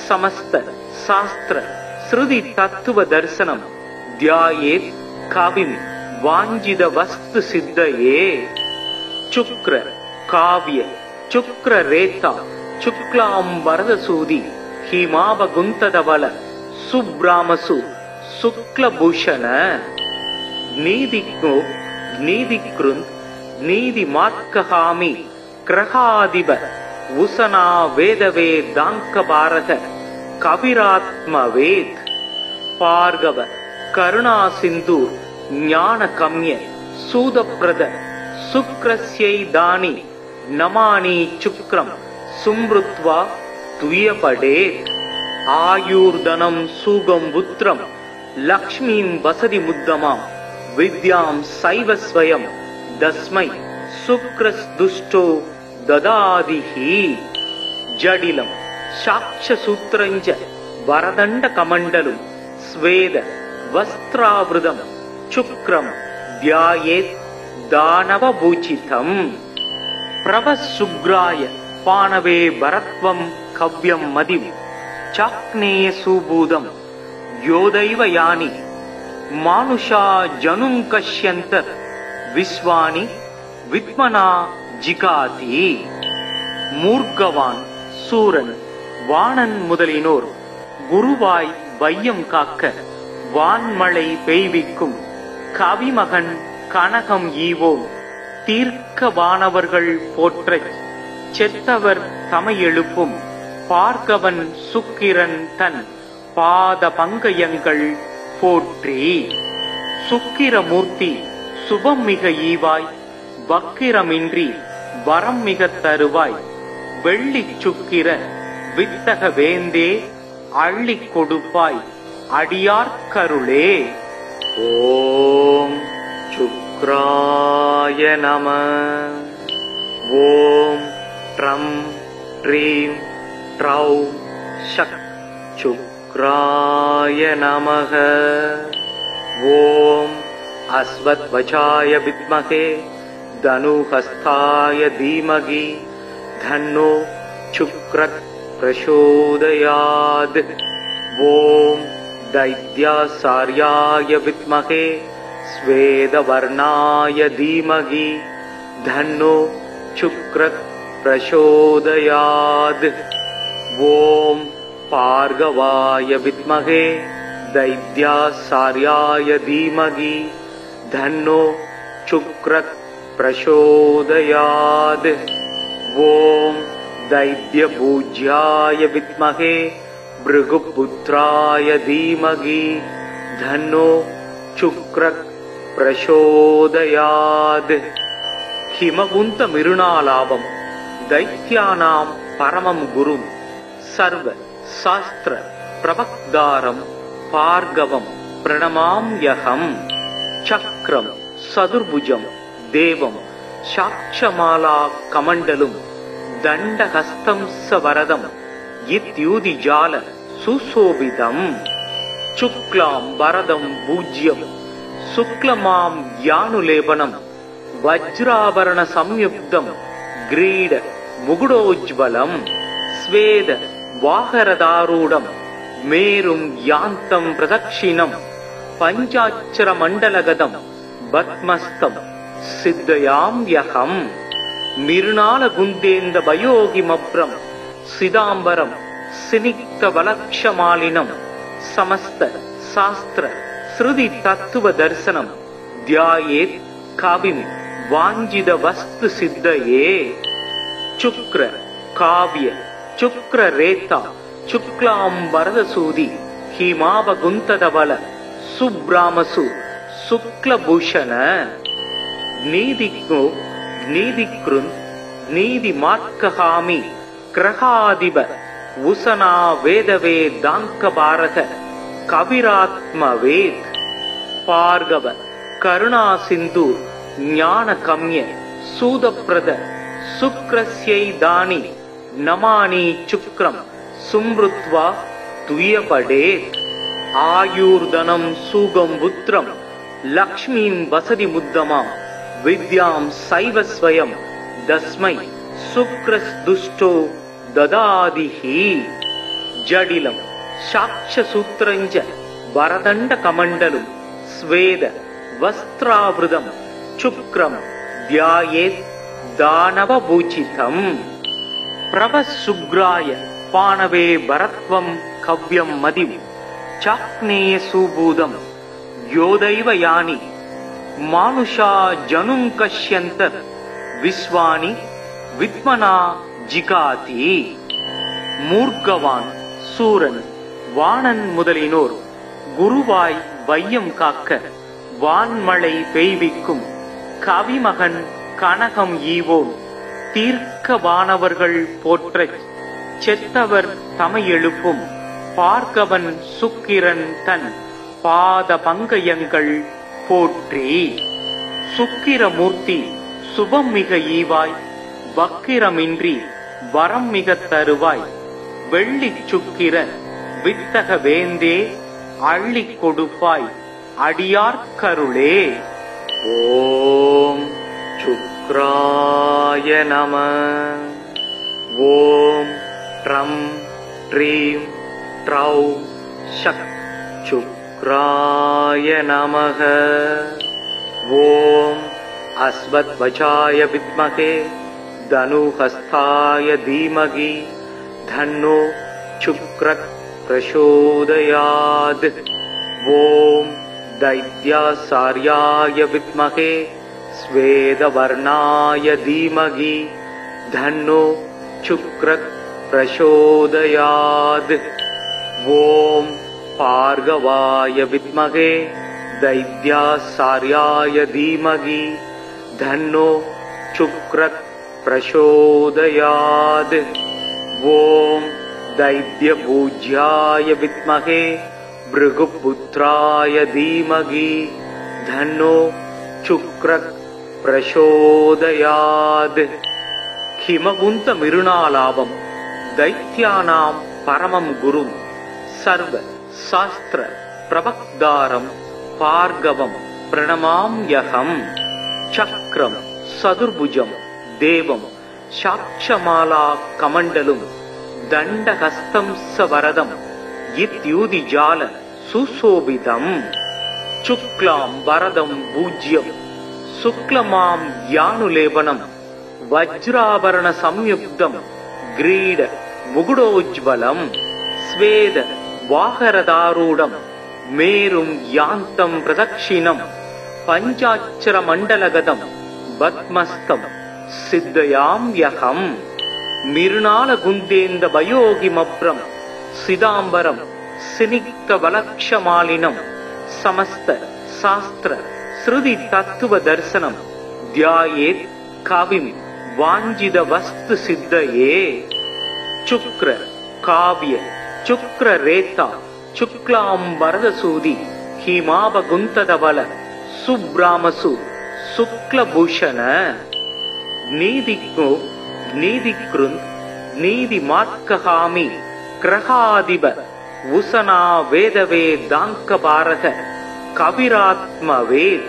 சமஸ்த சாஸ்திர ஸ்ருதி தத்துவ தர்சனம் தியாயேத் கவிம் வாஞ்சித வஸ்து சித்தயே. சுக்ர காவ்ய சுக்ர ரேதா சுக்லாம் வரதசூதி ஹிமாபகுந்ததவல சுப்ராமசு சுக்லபூஷண நீதிக்னோ நீதிக்ருந்த் நீதி மார்க்கஹாமி கிரகாதிப உசனா வேதவே தாங்க பாரத கவிராத்ம வேத் பார்கவ கருணா சிந்து ஞான கம்ய சூதப்ரத சுக்ரஸ்யை தானி நமானி சுக்ரம் சும்ருத்வா துயபடேத். ஆயூர்தனம் சூகம் புத்திரம் லக்ஷ்மீம் வசதி முத்தமாம் வித்யாம் சைவஸ்வயம் தஸ்மை சுக்ரஸ் துஷ்டோ ததாதிஹி. ஜடிலம் சாக்ஷசூத்ரஞ்ச வரதண்ட கமண்டலும் ஸ்வேத வஸ்திராவிருதம் சுக்ரம் தியாயேத் தானவபூஜிதம். பிரவசுக்ராய பானவே பரத்வம் கவ்யம் மதிம் சாக்னேய சூபூதம் யோதைவ யானி மானுஷா ஜனும் கஷ்யந்தர் விஸ்வானி வித்மனா ஜிகாதி. மூர்க்கவான் சூரன் வாணன் முதலினோர் குருவாய் வையம் காக்க வான்மழை பெய்விக்கும் கவிமகன் கனகம் ஈவோம் தீர்க்க வானவர்கள் போற்றச் செத்தவர் தமையெழுப்பும் பார்கவன் சுக்கிரன் தன் பாத பங்கயங்கள் போற்றி. சுக்கிரமூர்த்தி சுபம் மிக ஈவாய் வக்கிரமின்றி வரம் மிக தருவாய் வெள்ளி சுக்கிர வித்தக வேந்தே அள்ளிக் கொடுப்பாய் அடியார்க்கருளே. ஓம் சுக்ராய நம. ஓம் ட்ரம் ட்ரீம் ட்ரௌ ஷக் சுக்ராய நமக. ஓம் அஸ்வத்வஜாய வித்மகே தனுஹஸ்தாய தீமகி தன்னோ சுக்ரத் பிரசோதயாத். ஓம் दैत्यासार्याय विद्महे स्वेदवर्णाय धीमहि धन्नो शुक्रः प्रचोदयात्. ओम पार्गवाय विद्महे दैत्यासार्याय धीमहि धन्नो शुक्रः प्रचोदयात्. ओम दैत्यपूज्याय विद्महे भृगुपुत्राय धीमहि धन्नो शुक्रः प्रचोदयात्. हिमकुंत मिरुणालाभम दैत्यानां परमं गुरुं सर्व शास्त्र प्रवक्तारं भार्गवं प्रणमाम्यहम्. चक्रं सदुर्भुजं देवं साक्षमाला कमण्डलुं दण्डहस्तं सवरदं इत्युदिजाल सुशोभितम्. शुक्लां वरदं पूज्यं शुक्लमां यानुलेपनं वज्राभरण संयुक्तं ग्रीड मुकुडोज्ज्वलं स्वेद वाहरदारूढं मेरुं यान्तं प्रदक्षिणं पञ्चाक्षर मण्डलगतं पद्मस्तं सिद्धयाम्यहम्. मिरुणाल गुन्देन्द भयोगिमभ्रं सिदाम्बरं सिनिक्त वलक्षमालिनं समस्त शास्त्र श्रुति तत्व दर्शनं ध्यायेत् कविं वाञ्छित वस्तु सिद्धये. शुक्र काव्य शुक्र रेता शुक्लां वरदसूदि हिमावगुन्तधवल सुब्रामसु शुक्लभूषण. नीदिज्ञो नीदिकृन् नीति मार्कहामि கிரகாதிப உசனா வேதவே தாங்க பாரத கவிராத்ம வேத். பார்கவ கருணா சிந்து ஞான கம்ய சூதப்ரத சுக்ரஸ்யை தானி நமானி சுக்ரம் சும்ருத்வா துயபடேத். ஆயூர்தனம் சூகம் புத்திரம் லக்ஷ்மீம் வசதி முத்தமாம் வித்யாம் சைவஸ்வயம் தஸ்மை சுக்ரஸ் துஷ்டோ ததாதிஹி. ஜடிலம் சாக்ஷசூத்ரஞ்ச வரதண்ட கமண்டலும் ஸ்வேத வஸ்திராவிருதம் சுக்ரம் தியாயேத் தானவபூஜிதம். பிரவசுக்ராய பாணவே பரத்வம் கவ்யம் மதிம் சாக்னேய சூபூதம் யோதைவ யானி மானுஷா ஜனும் கஷ்யந்தர் விஸ்வானி வித்மனா ஜிகாதி. மூர்க்கவான் சூரன் வாணன் முதலினோர் குருவாய் வையம் காக்க வான்மழை பெய்விக்கும் கவிமகன் கனகம் ஈவோன் தீர்க்கவானவர்கள் போற்றச் செத்தவர் தமையெழுப்பும் பார்க்கவன் சுக்கிரன் தன் பாத பங்கயங்கள் போற்றி. சுக்கிரமூர்த்தி சுபம் மிக ஈவாய் வக்கிரமின்றி வரம் மிக தருவாய் வெள்ளிச் சுக்கிர வித்தக வேந்தே அள்ளிக் கொடுப்பாய் அடியார்க்கருளே. ஓம் சுக்ராய நம. ஓம் ட்ரம் ட்ரீம் ட்ரௌம் ஷக் சுக்ராய நமக. ஓம் அஸ்வத்வஜாய வித்மகே தனுஹஸ்தாய தீமகி தன்னோ சுக்ரத் பிரசோதயாத். ஓம் दैत्यासार्याय विद्महे स्वेदवर्णाय धीमहि धन्नो शुक्रः प्रचोदयात्. ओम भार्गवाय विद्महे दैत्यासार्याय धीमहि धन्नो शुक्रः प्रचोदयात्. ओम दैत्यपूज्याय विद्महे भृगुपुत्राय धीमहि धन्नो शुक्रः प्रचोदयात्. हिमवुन्त मिरुणालाभं दैत्यानां परमं गुरुं सर्व शास्त्र प्रवक्तारं भार्गवं प्रणमाम्यहम्. चक्रं सदुर्भुजं देवं साक्षमाला कमण्डलुं दण्डहस्तं सवरदं इत्युदिजाल सुशोभितम्. शुक्लां वरदं पूज्यं शुक्लमां यानुलेपनं वज्राभरण संयुक्तं ग्रीड मुकुटोज्ज्वलं स्वेद वाहरदारूढं मेरुं यान्तं प्रदक्षिणं पञ्चाक्षरमण्डलगतं पद्मस्तं सिद्धयाम्यहम्. मिरुणालगुन्देन्द भयोगिमभ्रं सिदाम्बरं सिनिक्तवलक्षमालिनं समस्त शास्त्र श्रुति तत्व दर्शनं ध्यायेत् कविं वाञ्छित वस्तु सिद्धये. शुक्र काव्य शुक्र रेता शुक्लां वरदसूदि हिमावगुन्तधवल सुब्रामसु शुक्लभूषण. नीतिज्ञो नीतिकृन् नीतिमात्कहामि கிரகாதிப உசனா வேதவே தாங்கபாரக கவிராத்மவேத்.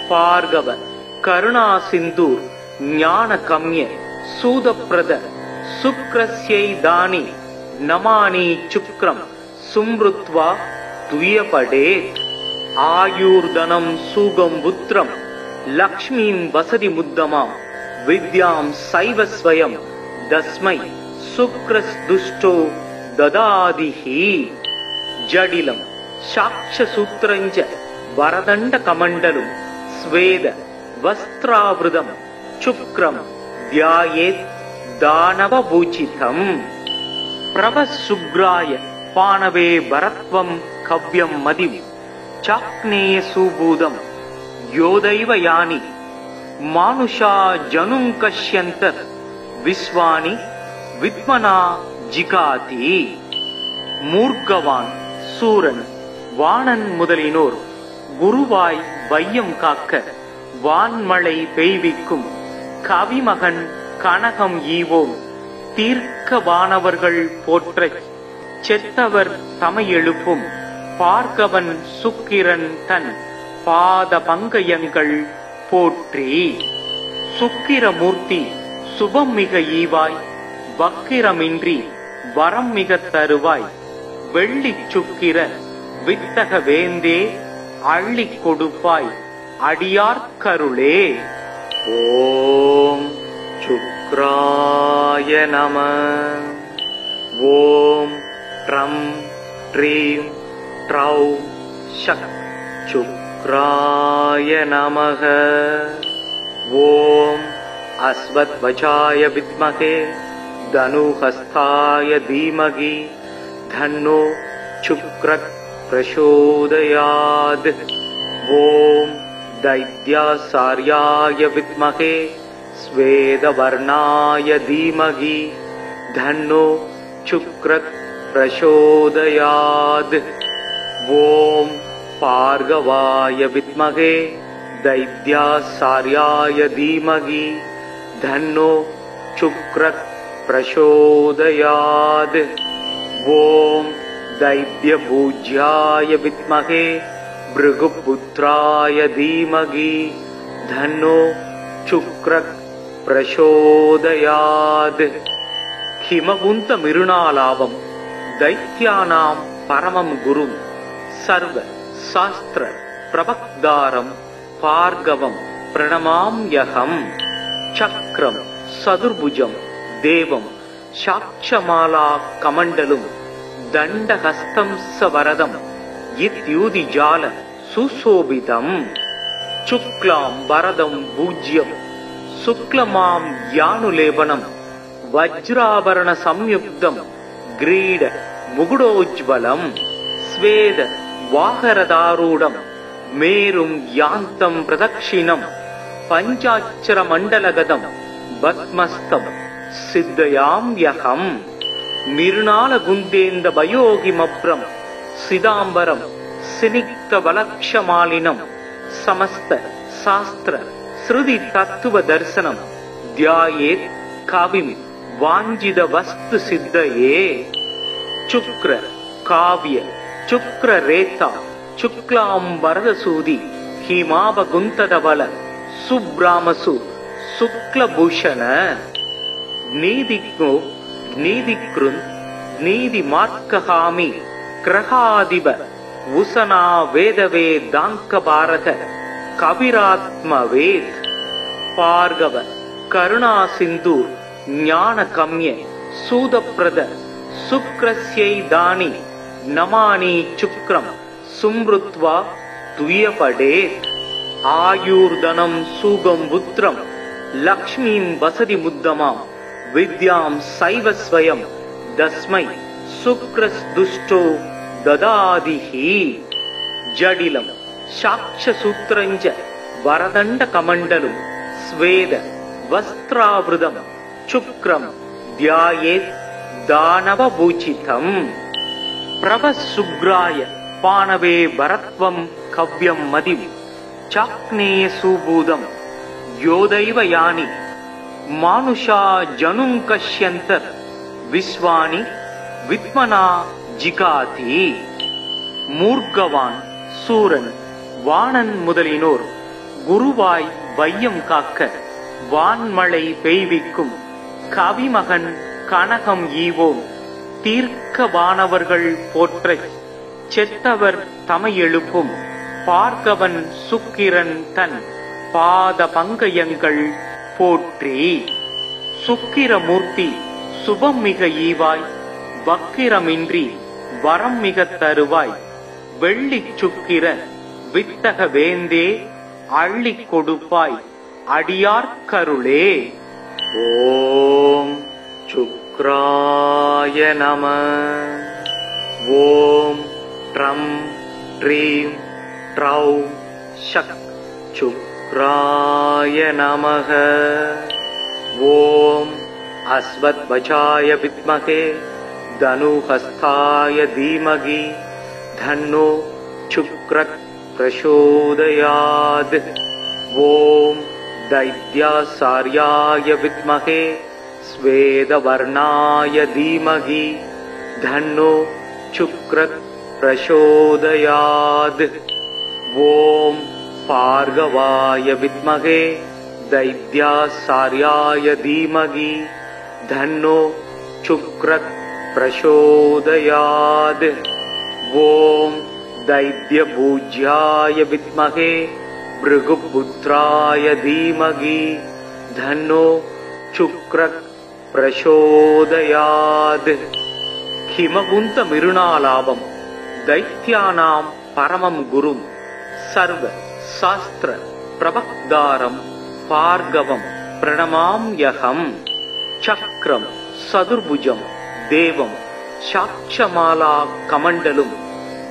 பார்கவ கருணா சிந்தூர் ஞான கம்ய சூதப்பிரத சுக்ரஸ்யை தானி நமானி சுக்ரம் சும்ருத்வா துயபடேத். ஆயூர்தனம் சூகம் புத்திரம் லக்ஷ்மீம் வசதி முத்தமாம் வித்யாம் சைவஸ்வயம் தஸ்மை சுக்ரஸ் துஷ்டோ ததாதிஹி. ஜடிலம் சாக்ஷசூத்ரஞ்ச வரதண்ட கமண்டலும் ஸ்வேத வஸ்திராவிருதம் சுக்ரம் தியாயேத் தானவபூஜிதம். பிரவசுக்ராய பாணவே பரத்வம் கவ்யம் மதிம் சாக்னேய சூபூதம் யோதைவ யானி மானுஷா ஜனும் கஷ்யந்தர் விஸ்வானி வித்மனா ஜிகாதி. மூர்க்கவான் சூரன் வாணன் முதலினோர் குருவாய் வையம் காக்க வான்மழை பெய்விக்கும் கவிமகன் கனகம் ஈவோன் தீர்க்கவானவர்கள் போற்றச் செத்தவர் தமையெழுப்பும் பார்கவன் சுக்கிரன் தன் பாத பங்கயங்கள் போற்றி. சுக்கிரமூர்த்தி சுபம் மிக ஈவாய் வக்கிரமின்றி வரம் மிக தருவாய் வெள்ளிச் சுக்கிர வித்தக வேந்தே அள்ளிக் கொடுப்பாய் அடியார்க்கருளே. ஓம் சுக்ராய நம. ஓம் ட்ரம் ட்ரீம் ட்ரௌ ஷக் சுக்ராய நமக. ஓம் அஸ்வத்வஜாய வித்மகே தனுஹஸ்தாய தீமகி தன்னோ சுக்ரக் பிரசோதயாத். ஓம் दैत्यासार्याय विद्महे स्वेदवर्णाय धीमहि धन्नो शुक्रः प्रचोदयात्. ओम भार्गवाय विद्महे दैत्यासार्याय धीमहि धन्नो शुक्रः प्रचोदयात्. ओम दैत्यपूज्याय विद्महे भृगुपुत्राय धीमहि धन्नो शुक्रः प्रचोदयात्. हिमवुन्त मिरुणालाभं दैत्यानां परमं गुरुं सर्व शास्त्र प्रवक्तारं भार्गवं प्रणमाम्यहम्. चक्रं सदुर्भुजं देवं साक्षमाला कमण्डलुं दण्डहस्तं सवरदं इत्युदिजाल सुशोभितम्. शुक्लां वरदं पूज्यं शुक्लमां यानुलेपनं वज्राभरण संयुक्तं ग्रीड मुकुटोज्ज्वलं स्वेद वाहरदारूढं मेरुं यान्तं प्रदक्षिणं पञ्चाक्षरमण्डलगतं भस्मस्तं सिद्धयाम्यहम्. मिरुणालगुन्देन्दभयोगिमभ्रं सिदाम्बरं सिनिक्तवलक्षमालिनं समस्त शास्त्र श्रुति तत्व दर्शनं ध्यायेत् कविं वाञ्छित वस्तु सिद्धये. शुक्र काव्य शुक्र रेता शुक्लांबरदसूदि हिमावगुंतधवल सुब्रामसु शुक्लभूषण. नीदिज्ञो नीदिकृन् नीदिमार्कहामि ग्रहाधिप उषना वेदवेदांकभारत कविरात्मवेद. भार्गव करुणा सिंधु ज्ञानकम्य सूदप्रद शुक्रस्यैदानि नमानि शुक्रं सुमृत्वा तुयपडेत्. आयुर्धनं सुगं पुत्रं लक्ष्मीं वसति मुद्दमां विद्यां सैव स्वयं तस्मै शुक्रस्दुष्टो ददादिहि. जडिलं साक्षसूत्रञ्च वरदण्डकमण्डलं स्वेद वस्त्रावृतं शुक्रं ध्यायेत् दानवभूषितम्. प्रभसुग्राय पाणवे भरत्वं कव्यं मदिं चाक्नेय सुबूदं योदैव यानि मानुषा जनुं कश्यन्तर् विश्वानि विद्मना जिगाति. மூர்க்கவான் சூரன் வாணன் முதலினோர் குருவாய் வையம் காக்க வான்மழை பெய்விக்கும் கவிமகன் கனகம் ஈவோம் தீர்க்கவானவர்கள் போற்றச் செத்தவர் தமையெழுப்பும் பார்கவன் சுக்கிரன் தன் பாத பங்கயங்கள் போற்றி. சுக்கிரமூர்த்தி சுபம் மிக ஈவாய் வக்கிரமின்றி வரம் மிக தருவாய் வெள்ளிச் சுக்கிர வித்தக வேந்தே அள்ளிக் கொடுப்பாய் அடியார்க்கருளே. ஓம் சுக்ராய நம. ஓம் ட்ரம் ட்ரீம் ட்ரௌ ஷக் சுக்ராய நமக. ஓம் அஸ்வத்வஜாய வித்மகே धनुहस्ताय धीमहि धन्नो शुक्रः प्रचोदयात्. ओम दैत्यासार्याय विद्महे स्वेदवर्णाय धीमहि धन्नो शुक्रः प्रचोदयात्। ॐ भार्गवाय विद्महे दैत्यासार्याय धीमहि धन्नो शुक्रः प्रचोदयात्। ॐ दैत्यपूज्याय विद्महे भृगुपुत्राय धीमहि धन्नो शुक्रः प्रचोदयात्। हिमवन्त मिरुणालाभं दैत्यानां परमं गुरुं सर्व शास्त्र प्रवक्तारं भार्गवं प्रणमाम्यहम्। चक्रं सदुर्भुजं देवं साक्षमाला कमण्डलुं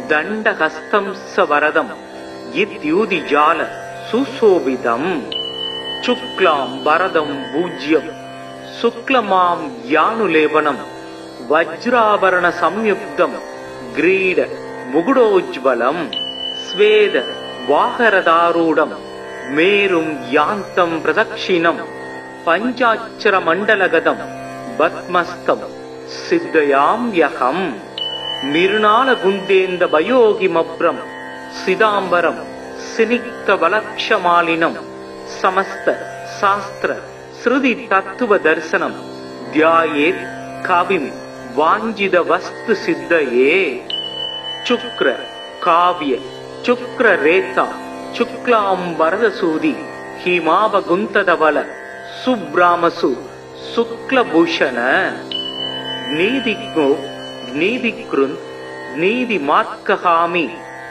दण्डहस्तं सवरदं इत्युदिजाल सुशोभितम्। शुक्लां वरदं पूज्यं शुक्लमां यानुलेपनं वज्राभरण संयुक्तं ग्रीड मुकुटोज्ज्वलं। स्वेद वाहरदारूढं मेरुं यान्तं प्रदक्षिणं पञ्चाक्षरमण्डलगतं पद्मस्तं सिद्धयाम्यहम्। मिरुणालकुन्देन्द भयोगिमभ्रं सिदाम्बरं सिनिक्तवलक्षमालिनं समस्त शास्त्र श्रुति तत्व दर्शनं ध्यायेत् कविं वाञ्छित वस्तु सिद्धये। शुक्र काव्य शुक्र रेता शुक्लां वरदसूदि हिमावगुन्तधवल सुब्रामसु शुक्लभूषण। नीतिज्ञो नीतिकृन् नीतिमार्कहामि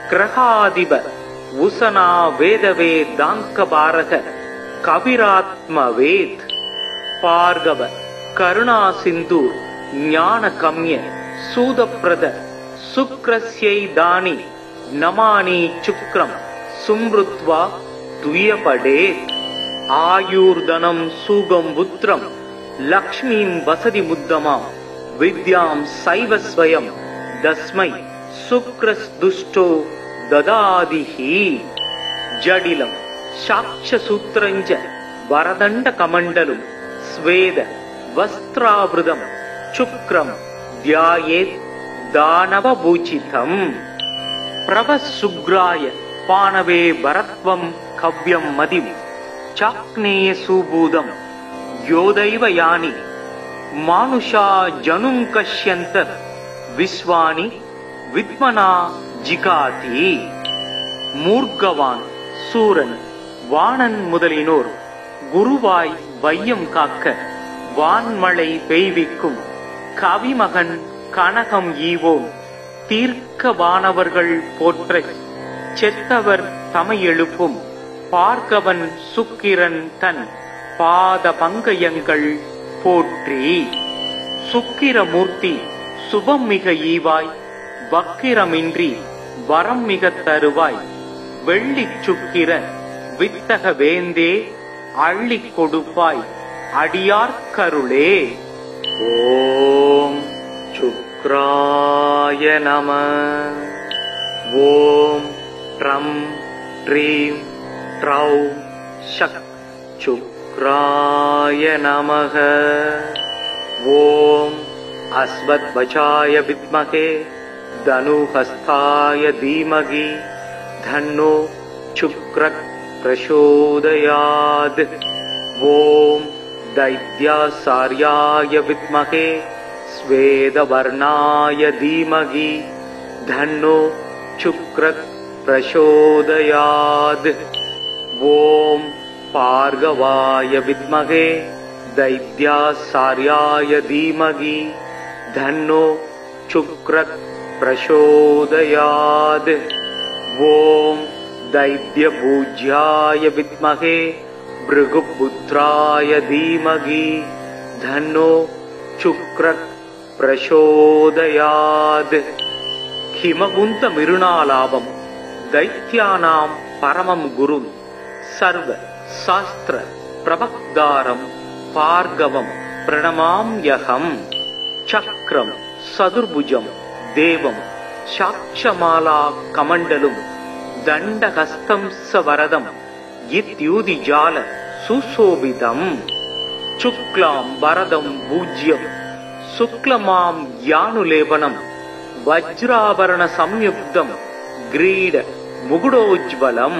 ग्रहाधिप उशना वेदवेदाङ्कभारः कविरात्मवेत्। भार्गव करुणा सिन्धु ज्ञानकम्य सूदप्रद शुक्रस्यैदानि नमानि शुक्रं सुमृत्वा द्वियपडेत्। आयुर्धनं सुगं पुत्रं लक्ष्मीं वसति मुद्दमां विद्यां सैव स्वयं तस्मै शुक्रस्दुष्टो ददादिहि। जडिलं साक्ष्यसूत्रञ्च वरदण्डकमण्डलुं स्वेद वस्त्रावृतं शुक्रं ध्यायेत् दानवभूषितम्। प्रभसुग्राय पाणवे भरत्वं कव्यं मदिं चाक्नेय सुबूदं योदैव यानि मानुषा जनुं कश्यन्त विश्वानि विद्मना जिगाति। मूर्गवान சூரன் வாணன் முதலினோர் குருவாய் வையம் காக்க வான்மழை பெய்விக்கும் கவிமகன் கனகம் ஈவோன் தீர்க்க வானவர்கள் போற்ற செத்தவர் தமை எழுப்பும் பார்கவன் சுக்கிரன் தன் பாத பங்கயங்கள் போற்றி. சுக்கிரமூர்த்தி சுபம் மிக ஈவாய் வக்கிரமின்றி வரம் மிக தருவாய் வெள்ளிச் சுக்கிர வித்தக வேந்தே அள்ளிக் கொடுப்பாய் அடியார்க்கருளே. ஓம் சுக்ராய நம. ஓம் ட்ரம் ட்ரீம் ட்ரௌம் ஷக் சுக்ராய நமக. ஓம் அஸ்வத்வஜாய வித்மகே தனுஹஸ்தாய தீமகி धन्नो शुक्रः प्रचोदयात्. ओम दैत्यासार्याय विद्महे स्वेदवर्णाय धीमहि धन्नो शुक्रः प्रचोदयात्. ओम भार्गवाय विद्महे दैत्यासार्याय धीमहि धन्नो शुक्रः प्रचोदयात्. ओम दैत्यपूज्याय विद्महे भृगुपुत्राय धीमहि धन्नो शुक्रः प्रचोदयात्. हिमवन्त मिरुणालाभं दैत्यानां परमं गुरुं सर्व शास्त्र प्रवक्तारं भार्गवं प्रणमाम्यहम्. चक्रं सदुर्भुजं देवं साक्षमाला कमण्डलुं दण्डहस्तं सवरदं इत्युदिजाल सुशोभितम्. சுக்லாம் வரதம் பூஜ்யம் சுக்லமாம் யானுலேபனம் வஜ்ராபரண சம்யுக்தம் கிரீட முகுடோஜ்வலம்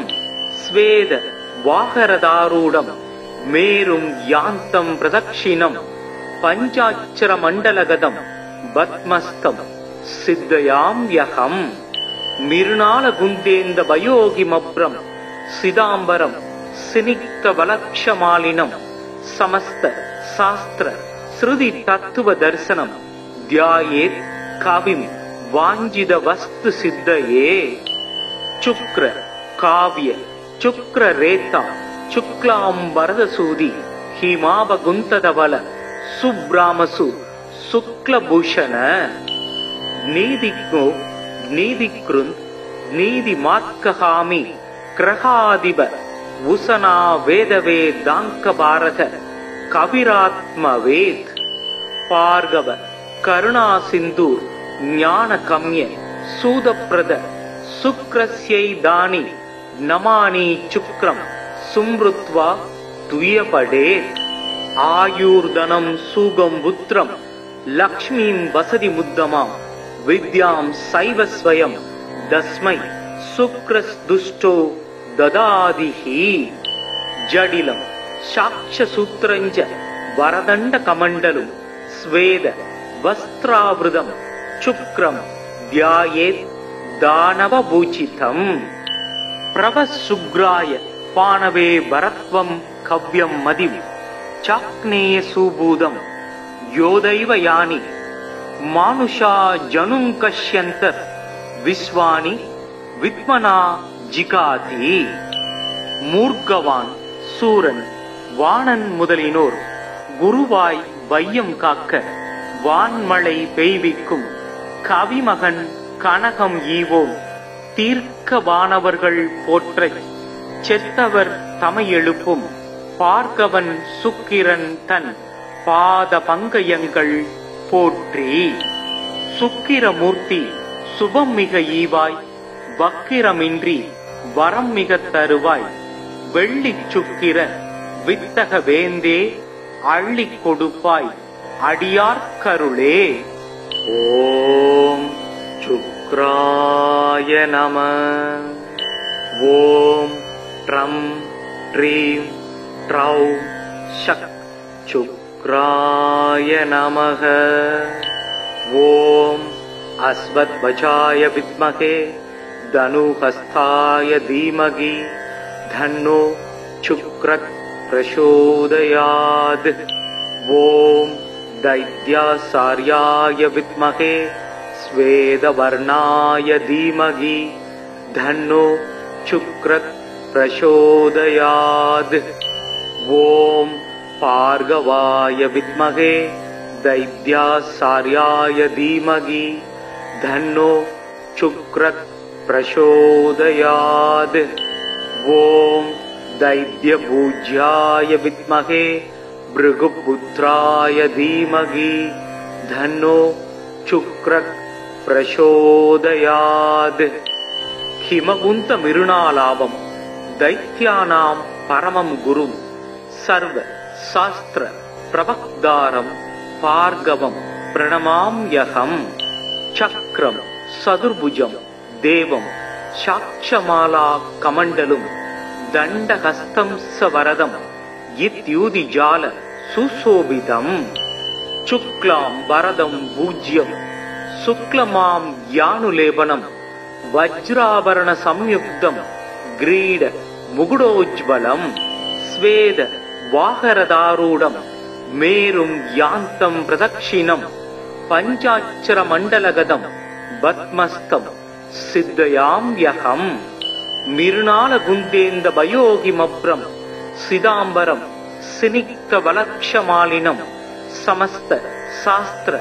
ஸ்வேத வாகரதாரூடம் மேரும் யாந்தம் பிரதக்ஷிணம் பஞ்சாட்சர மண்டலகதம் பத்மஸ்தம் சித்தயாம் யகம் மிருணால குந்தேந்த வயோகிமப்ரம் சிதாம்பரம் சினிக்த வலக்ஷமாலினம் சமஸ்த சாஸ்திர ஸ்ருதி தத்துவ தரிசனம் தியாயேத் கவிம் வாஞ்சித வஸ்து சித்தயே சுக்ர காவிய சுக்ர ரேதா சுக்லாம் வரதசூதி ஹிமாபகுந்ததவல சுப்ராமசு சுக்லபூஷண நீதிக்கு நீதிக்ருந்த் நீதி மாத்கஹாமி கிரகாதிப உசனா வேதவே தாங்க பாரத கவிராத்ம வேத் பார்கவ கருணா சிந்தூர் ஞான கம்ய சூதப்பிரத சுக்ரஸ்யை தானி நமானி சுக்ரம் சும்ருத்வா துயபடே ஆயூர்தனம் சூகம் புத்திரம் லக்ஷ்மீம் வசதி முத்தமாம் வித்யாம் சைவஸ்வயம் தஸ்மை சுக்ரஸ் துஷ்டோ ததாதிஹி ஜடிலம் சாக்ஷசூத்ரஞ்ச வரதண்ட கமண்டலும் ஸ்வேத வஸ்திராவிருதம் சுக்ரம் தியாயேத் தானவபூஜிதம் பிரவசுக்ராய பானவே பரத்வம் கவ்யம் மதிம் சாக்னேய சூபூதம் யோதைவ யானி மானுஷா ஜனும் கஷ்யந்த விஸ்வானி வித்மனா ஜிகாதி மூர்க்கவான் சூரன் வாணன் முதலினோர் குருவாய் வையம் காக்க வான்மழை பெய்விக்கும் கவிமகன் கனகம் ஈவோம் தீர்க்கவானவர்கள் போற்றச் செத்தவர் தமை எழுப்பும் பார்க்கவன் சுக்கிரன் தன் பாத பங்கயங்கள் போற்றி சுக்கிரமூர்த்தி சுபம் மிக ஈவாய் வக்கிரமின்றி வரம் மிக தருவாய் வெள்ளிச் சுக்கிர வித்தக வேந்தே அள்ளிக் கொடுப்பாய் அடியார்க்கருளே. ஓம் சுக்ராய நம. ஓம் ட்ரம் ட்ரீம் ட்ரௌ ஷக் சுக்ராய நமக. ஓம் அஸ்வத்வஜாய வித்மகே தனுஹஸ்தாய தீமகி தன்னோ சுக்ரத் பிரசோதயாத். ஓம் दैत्यासार्याय विद्महे स्वेदवर्णाय धीमहि धन्नो शुक्रः प्रचोदयात्. ओम भार्गवाय विद्महे दैत्यासार्याय धीमहि धन्नो शुक्रः प्रचोदयात्. ओम दैत्यपूज्याय विद्महे भृगुपुत्राय धीमहि धन्नो शुक्रः प्रचोदयात्. हिमकुंत मिरुणालाभम दैत्यानां परमं गुरुं सर्व शास्त्र प्रवक्तारं भार्गवं प्रणमाम्यहम्. चक्रं सदुर्भुजं देवं साक्षमाला कमण्डलुं दण्डहस्तं सवरदं इत्युदिजाल सुशोभितम्. शुक्लां वरदं पूज्यं शुक्लमां यानुलेपनं वज्राभरण संयुक्तं ग्रीड मुकुटोज्ज्वलं स्वेद वाहरदारूढं मेरुं यान्तं प्रदक्षिणं पञ्चाक्षर मण्डलगतं पद्मस्तं सिद्धयाम्यहम्. मिर्णालगुन्देन्द भयोगिमभ्रं सिदाम्बरं सिनिक्त वलक्षमालिनं समस्त शास्त्र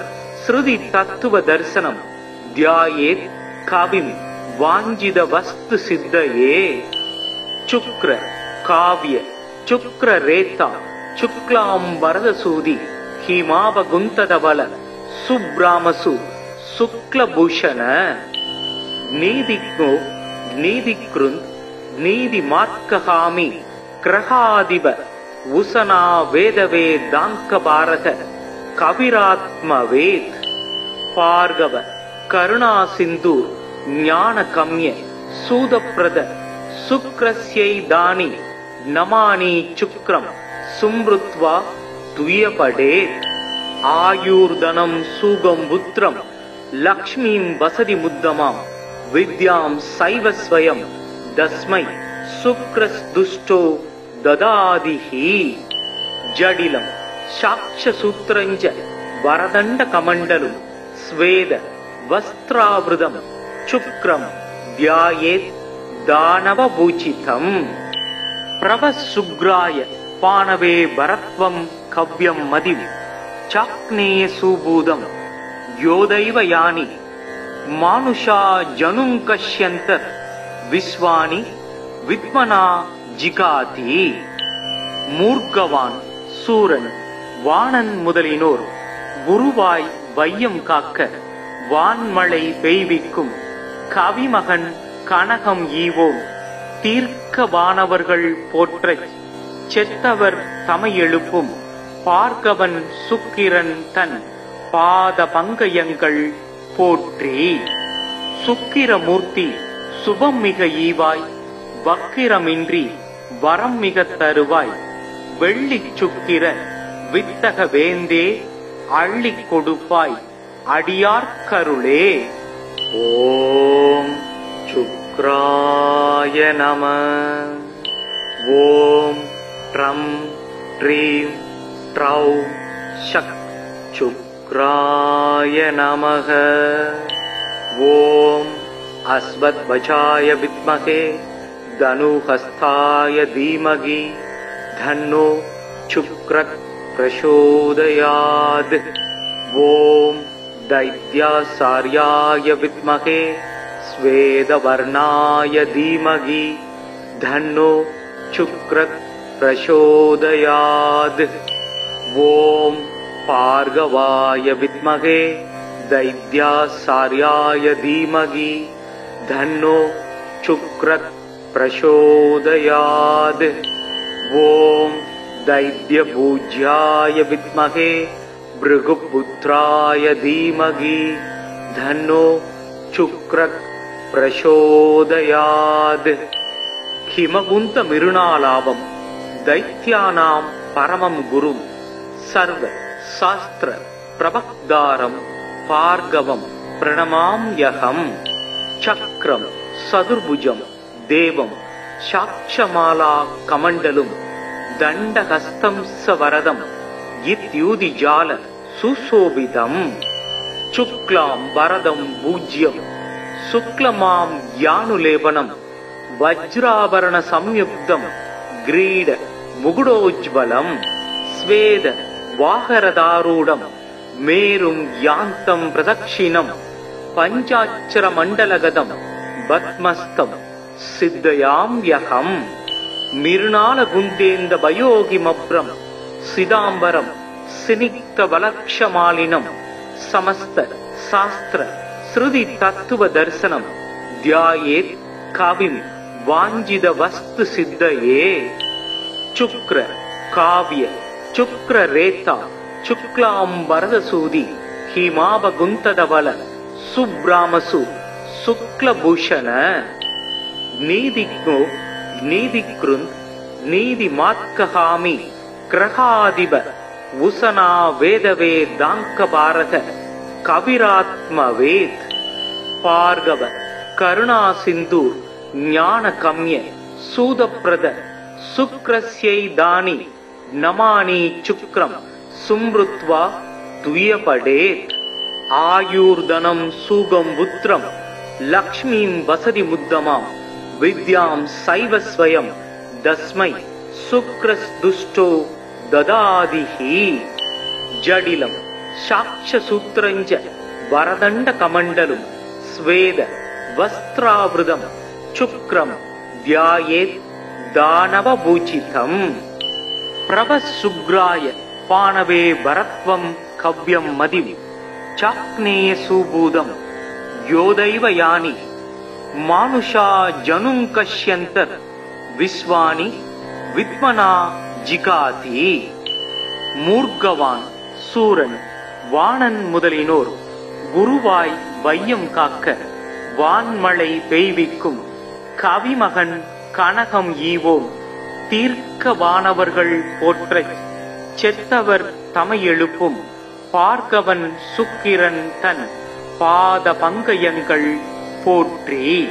श्रुति तत्व दर्शनं ध्यायेत् कविं वाञ्छित वस्तु सिद्धये. शुक्र काव्य शुक्र रेता शुक्लां वरदसूदि हिमावगुन्तधवल सुब्रामसु शुक्लभूषण. नीदिको नीदिकृन् नीदिमार्कहामि ग्रहादिप உசனா வேதவே தாங்க பாரக கவிராத்மவேத் பார்கவ கருணா சிந்து ஞான கம்ய சூதப்ரத சுக்ரஸ்யை தானி நமானி சுக்ரம் சும்ருத்வா துயபடேத் ஆயுர்தனம் சூகம் புத்திரம் லக்ஷ்மீம் வசதி முத்தமாம் வித்யாம் சைவஸ்வயம் தஸ்மை சுக்ரஸ் துஷ்டோ ததாதிஹி ஜடிலம் சாக்ஷசூத்ரஞ்ச வரதண்ட கமண்டலும் ஸ்வேத வஸ்திராவிருதம் சுக்ரம் தியாயேத் தானவபூஜிதம் பிரவசுக்ராய பானவே பரத்வம் கவ்யம் மதிம் சாக்னேய சூபூதம் யோதைவ யானி மானுஷா ஜனும் கஷ்யந்த விஸ்வானி வித்மனா ஜிகாதி மூர்க்கவான் சூரன் வாணன் முதலினோர் குருவாய் வையம் காக்க வான்மழை பெய்விக்கும் கவிமகன் கனகம் ஈவோம் தீர்க்கவானவர்கள் போற்றச் செத்தவர் தமை எழுப்பும் பார்கவன் சுக்கிரன் தன் பாத பங்கயங்கள் போற்றி சுக்கிரமூர்த்தி சுபம் மிக ஈவாய் வக்கிரமின்றி வரம் மிக தருவாய் வெள்ளிச் சுக்கிர வித்தக வேந்தே அள்ளிக் கொடுப்பாய் அடியார்க்கருளே. ஓம் சுக்ராய நம. ஓம் ட்ரம் ட்ரீம் ட்ரௌ சக் சுக்ராய நமக. ஓம் அஸ்வத்வஜாய வித்மகே தனுஹஸ்தாய தீமகி தன்னோ சுக்ரத் பிரசோதயாத். ஓம் दैत्यासार्याय विद्महे स्वेदवर्णाय धीमहि धन्नो शुक्रः प्रचोदयात्. ओम भार्गवाय विद्महे दैत्यासार्याय धीमहि धन्नो शुक्रः प्रचोदयात्. ओम दैत्यपूज्याय विद्महे भृगुपुत्राय धीमहि धन्नो शुक्रः प्रचोदयात्. हिमकुंत मिरुणालाभम दैत्यानां परमं गुरुं सर्व शास्त्र प्रवक्तारं भार्गवं प्रणमाम्यहम्. चक्रं सदुर्भुजं देवं साक्षमाला कमण्डलुं दण्डहस्तं सवरदं इत्युदिजाल सुशोभितम्. शुक्लां वरदं पूज्यं शुक्लमां यानुलेपनं वज्राभरण संयुक्तं ग्रीड मुकुटोज्ज्वलं स्वेद वाहरदारूढं मेरुं यान्तं प्रदक्षिणं पञ्चाक्षरमण्डलगतं पद्मस्तं सिद्धयाम्यहम्. मिरुणालगुन्देन्द भयोगिमभ्रं सिदाम्बरं सिनिक्तवलक्षमालिनं समस्त शास्त्र श्रुति तत्व दर्शनं ध्यायेत् कविं वाञ्छित वस्तु सिद्धये. शुक्र काव्य शुक्र रेता शुक्लांबरदसूदि हिमाभगुंतदवल सुब्रामसु शुक्लभूषण. नीदिज्ञो नीदिकृन् नीदिमात्कहामि ग्रहाधिप उसना वेदवे दाङ्कभारत कविरात्मवेत्. भार्गव करुणा सिन्धु ज्ञानकम्य सूदप्रद शुक्रस्यै दानि नमानि शुक्रं सुमृत्वा तुयपडेत्. आयुर्धनं सुगं पुत्रं लक्ष्मीं वसति मुद्दमां विद्यां सैव स्वयं दस्मै शुक्रस्दुष्टो ददादिहि. जडिलं साक्षसूत्रञ्च वरदण्डकमण्डलुं स्वेद वस्त्रावृतं शुक्रं ध्यायेत् दानवपूजितम्. प्रवसुग्राय पाणवे भरत्वं कव्यं मदिं चाक्नेय सुबूदं योदैव यानि मानुषा जनुं कश्यन्त विश्वानि विद्मना ஜிகாதி. மூர்க்கவான், சூரன், வாணன் முதலினோர் குருவாய் வையம் காக்க வான்மழை பெய்விக்கும் கவிமகன் கனகம் ஈவோம் தீர்க்க வானவர்கள் போற்றச் செத்தவர் தமையெழுப்பும் பார்கவன் சுக்கிரன் தன் பாத பங்கயங்கள் போற்றி.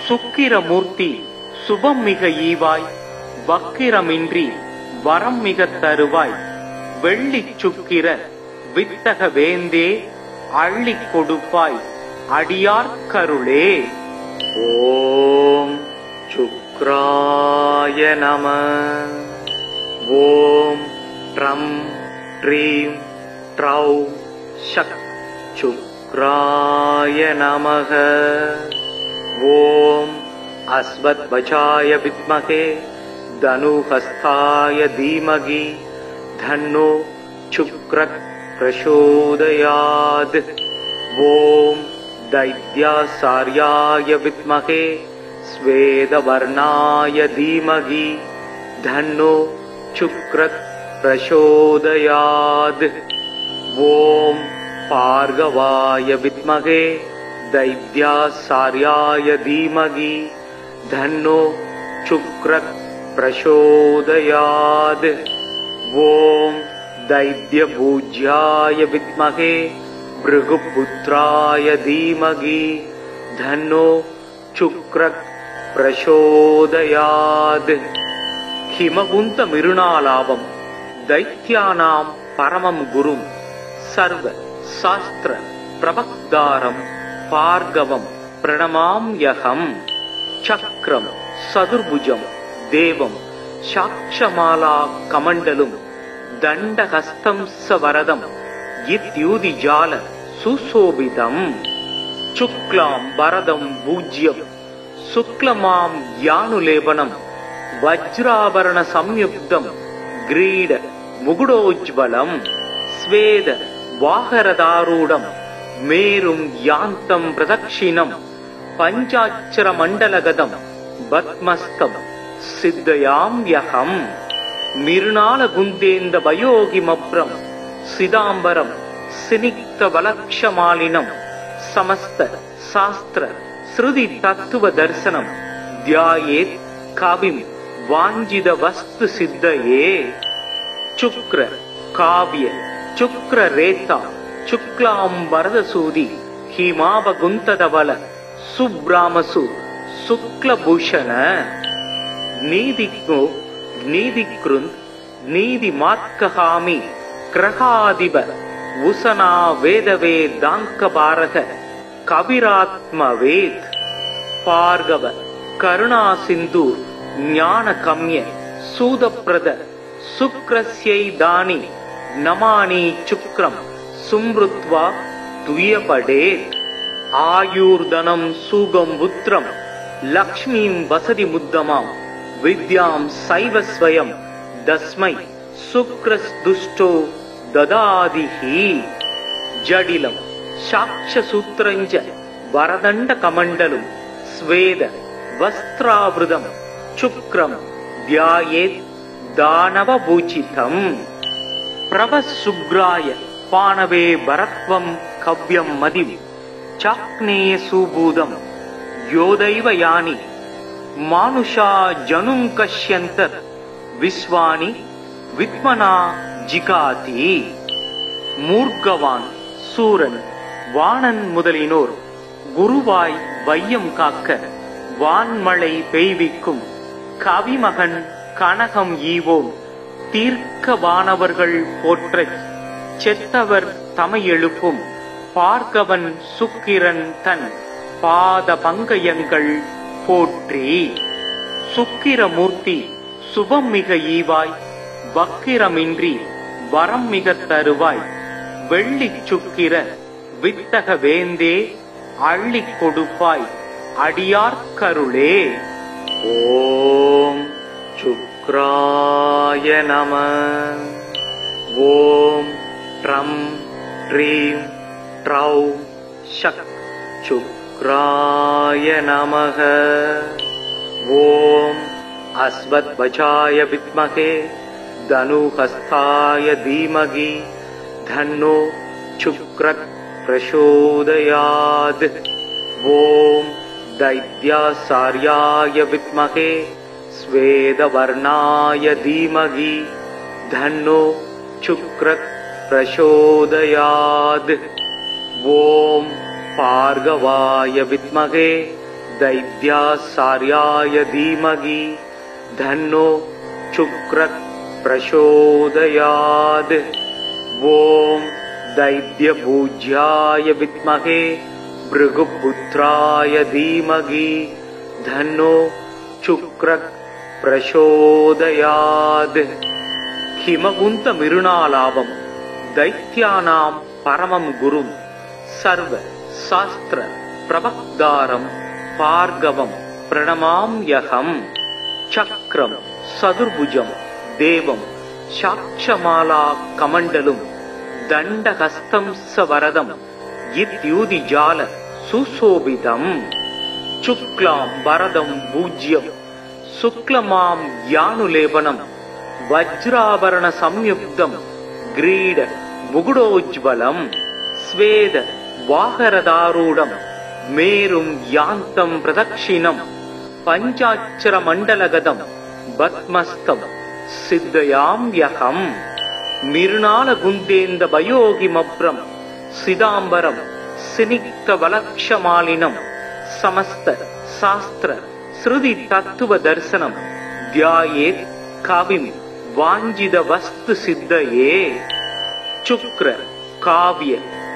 சுக்கிரமூர்த்தி சுபம் மிக ஈவாய் வக்கிரமின்றி வரம் மிக தருவாய் வெள்ளிச் சுக்கிர வித்தக வேந்தே அள்ளிக் கொடுப்பாய் அடியார்க்கருளே. ஓம் சுக்ராய நம. ஓம் ட்ரம் ட்ரீம் ட்ரௌ ஷக் சுக்ராய நமக. ஓம் அஸ்வத்வஜாய வித்மகே தனுஹஸ்தாய தீமகி தன்னோ சுக்ரக் பிரசோதயாத். ஓம் दैत्यासार्याय विद्महे स्वेदवर्णाय धीमहि धन्नो शुक्रः प्रचोदयात्. ओम भार्गवाय विद्महे दैत्यासार्याय धीमहि धन्नो शुक्रः प्रचोदयात्. ओम दैत्यपूज्याय विद्महे भृगुपुत्राय धीमहि धन्नो शुक्रः प्रचोदयात्. हिमकुंत मिरुणालाभं दैत्यानां परमं गुरुं सर्व शास्त्र प्रवक्तारं भार्गवं प्रणमाम्यहं. चक्रं सदुर्भुजं देवं साक्षमाला कमण्डलुं दण्डहस्तं सवरदं इत्युदिजाल सुशोभितम्. शुक्लां वरदं पूज्यं शुक्लमां यानुलेपनं वज्राभरण संयुक्तं ग्रीड मुकुटोज्ज्वलं स्वेद वाहरदारूढं मेरुं यान्तं प्रदक्षिणं पञ्चाक्षर मण्डलगतं पद्मस्तं सिद्धयाम्यहम्. मिरुणालकुन्देन्द वयोगिमभ्रं सिदाम्बरं सिनिक्त वलक्षमालिनं समस्त शास्त्र श्रुति तत्व दर्शनं ध्यायेत् कविं वाञ्छित वस्तु सिद्धये. शुक्र काव्य शुक्र रेता शुक्लां वरदसूदि हिमावगुंतधवल सुब्रामसु शुक्लभूषण. नीदिको नीदिकृन् नीदिमात्कहामि ग्रहाधिप उषना वेदवेदांकबारक कविरात्मवेद. भार्गव करुणा सिंधु ज्ञान कम्य सूदप्रद शुक्रस्यैदानि नमानि शुक्रं सुमृत्वा तुयपडेत्. आयुर्धनं सुगं पुत्रं लक्ष्मीं वसति मुद्दमां विद्यां सैव स्वयं तस्मै शुक्रस्दुष्टो ददादिहि. जडिलं साक्षसूत्रञ्च वरदण्डकमण्डलं स्वेद वस्त्रावृतं शुक्रं ध्यायेत् दानवभूषितम्. प्रभसुग्राय पाणवे भरत्वं कव्यं मदिं चाक्नेय सुबूदं योदैव यानि मानुषा जनुं कश्यन्तर् विश्वानि विद्मना जिगाति. மூர்க்கவான், சூரன், வாணன் முதலினோர் குருவாய் வையம் காக்க வான்மழை பெய்விக்கும் கவிமகன் கனகம் ஈவோம் தீர்க்க வானவர்கள் போற்றச் செத்தவர் தமையெழுப்பும் பார்கவன் சுக்கிரன் தன் பாத பங்கயங்கள் போற்றி. சுக்கிரமூர்த்தி சுபம் மிக ஈவாய் வக்கிரமின்றி வரம் மிக தருவாய் வெள்ளிச் சுக்கிர வித்தக வேந்தே அள்ளிக் கொடுப்பாய் அடியார்க்கருளே. ஓம் சுக்ராய நம. ஓம் ட்ரம் ட்ரீம் ட்ரௌ ஷக் சுக்ராய நமக. ஓம் அஸ்வத்வஜாய வித்மகே धनुहस्ताय धीमहि धन्नो शुक्रः प्रचोदयात्। ॐ दैत्याचार्याय विद्महे श्वेतवर्णाय धीमहि धन्नो शुक्रः प्रचोदयात्। ॐ भार्गवाय विद्महे दैत्याचार्याय धीमहि धन्नो शुक्रः प्रचोदयात्। ॐ दैत्यपूज्याय विद्महे भृगुपुत्राय धीमहि धन्नो शुक्रः प्रचोदयात्। हिमकुंत मिरुणालाभं दैत्यानां परमं गुरुं सर्व शास्त्र प्रवक्तारं भार्गवं प्रणमाम्यहम्। चक्रं चतुर्भुजं देवं साक्षमाला कमण्डलुं दण्डहस्तं सवरदं इत्युदिजाल सुशोभितम्। शुक्लां वरदं पूज्यं शुक्लमां यानुलेपनं वज्राभरण संयुक्तं ग्रीड मुकुटोज्ज्वलं स्वेद वाहरदारूढं मेरुं यान्तं प्रदक्षिणं पञ्चाक्षरमण्डलगतं पद्मस्थं सिद्धयाम्यहम्। मिरुणालगुन्देन्दभयोगिमभ्रं सिदाम्बरं सिनिग्धवलक्षमालिनं समस्त शास्त्र श्रुति तत्व दर्शनं ध्यायेत् कविं वाञ्छितवस्तु सिद्धये। शुक्र काव्य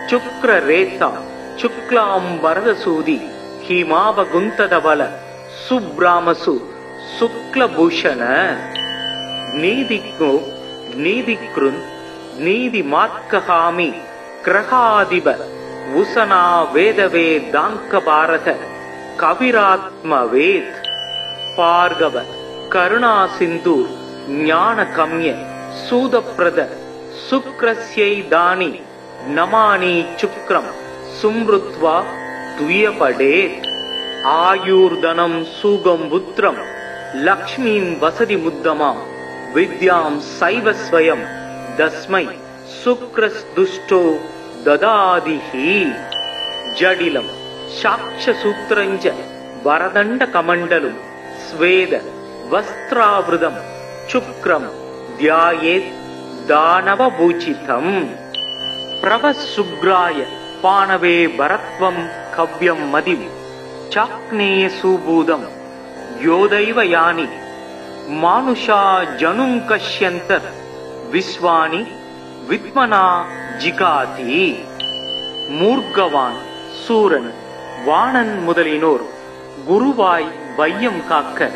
शुक्र रेता शुक्लां वरदसूदि हिमावगुन्तधवल सुब्रामसु शुक्लभूषण। नीतिको नीतिकृन् नीतिमार्कहामि ग्रहाधिप उशना वेदवेदांक भारत कविरात्मवेत्। भार्गव करुणा सिंधु ज्ञान कम्य सूदप्रद शुक्रस्यैदानि नमानि शुक्रं सुमृत्वा द्वियपडेत्। आयुर्धनं सुगं पुत्रं लक्ष्मीं वसति मुद्दमां विद्यां सैव स्वयं तस्मै शुक्रस्दुष्टो ददादिहि। जडिलं साक्षसूत्रञ्च वरदण्डकमण्डलुं स्वेद वस्त्रावृतं शुक्रं ध्यायेत् दानवभूषितम्। प्रभशुभ्राय पाणवे भरत्वं कव्यं मदिं चाक्नेय सुबूदं योदैव यानि मानुषा जनुं कश्यन्तर् विश्वानि विद्मना जिगाति। मूर्गवान சூரன் வாணன் முதலினோர் குருவாய் வையம் காக்க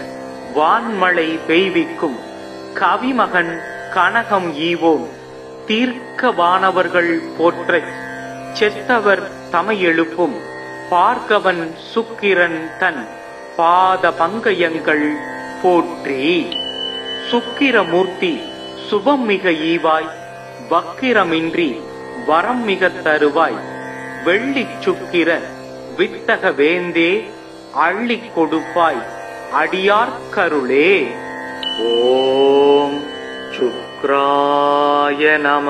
வான்மழை பெய்விக்கும் கவிமகன் கனகம் ஈவோன் தீர்க்க வானவர்கள் போற்றச் செத்தவர் தமை எழுப்பும் பார்கவன் சுக்கிரன் தன் பாத பங்கயங்கள் போற்றி. சுக்கிரமூர்த்தி சுபம் மிக ஈவாய் வக்கிரமின்றி வரம் மிக தருவாய் வெள்ளி சுக்கிர வித்தக வேந்தே அள்ளி கொடுப்பாய் அடியார்க்கருளே. ஓம் சுக்ராய நம.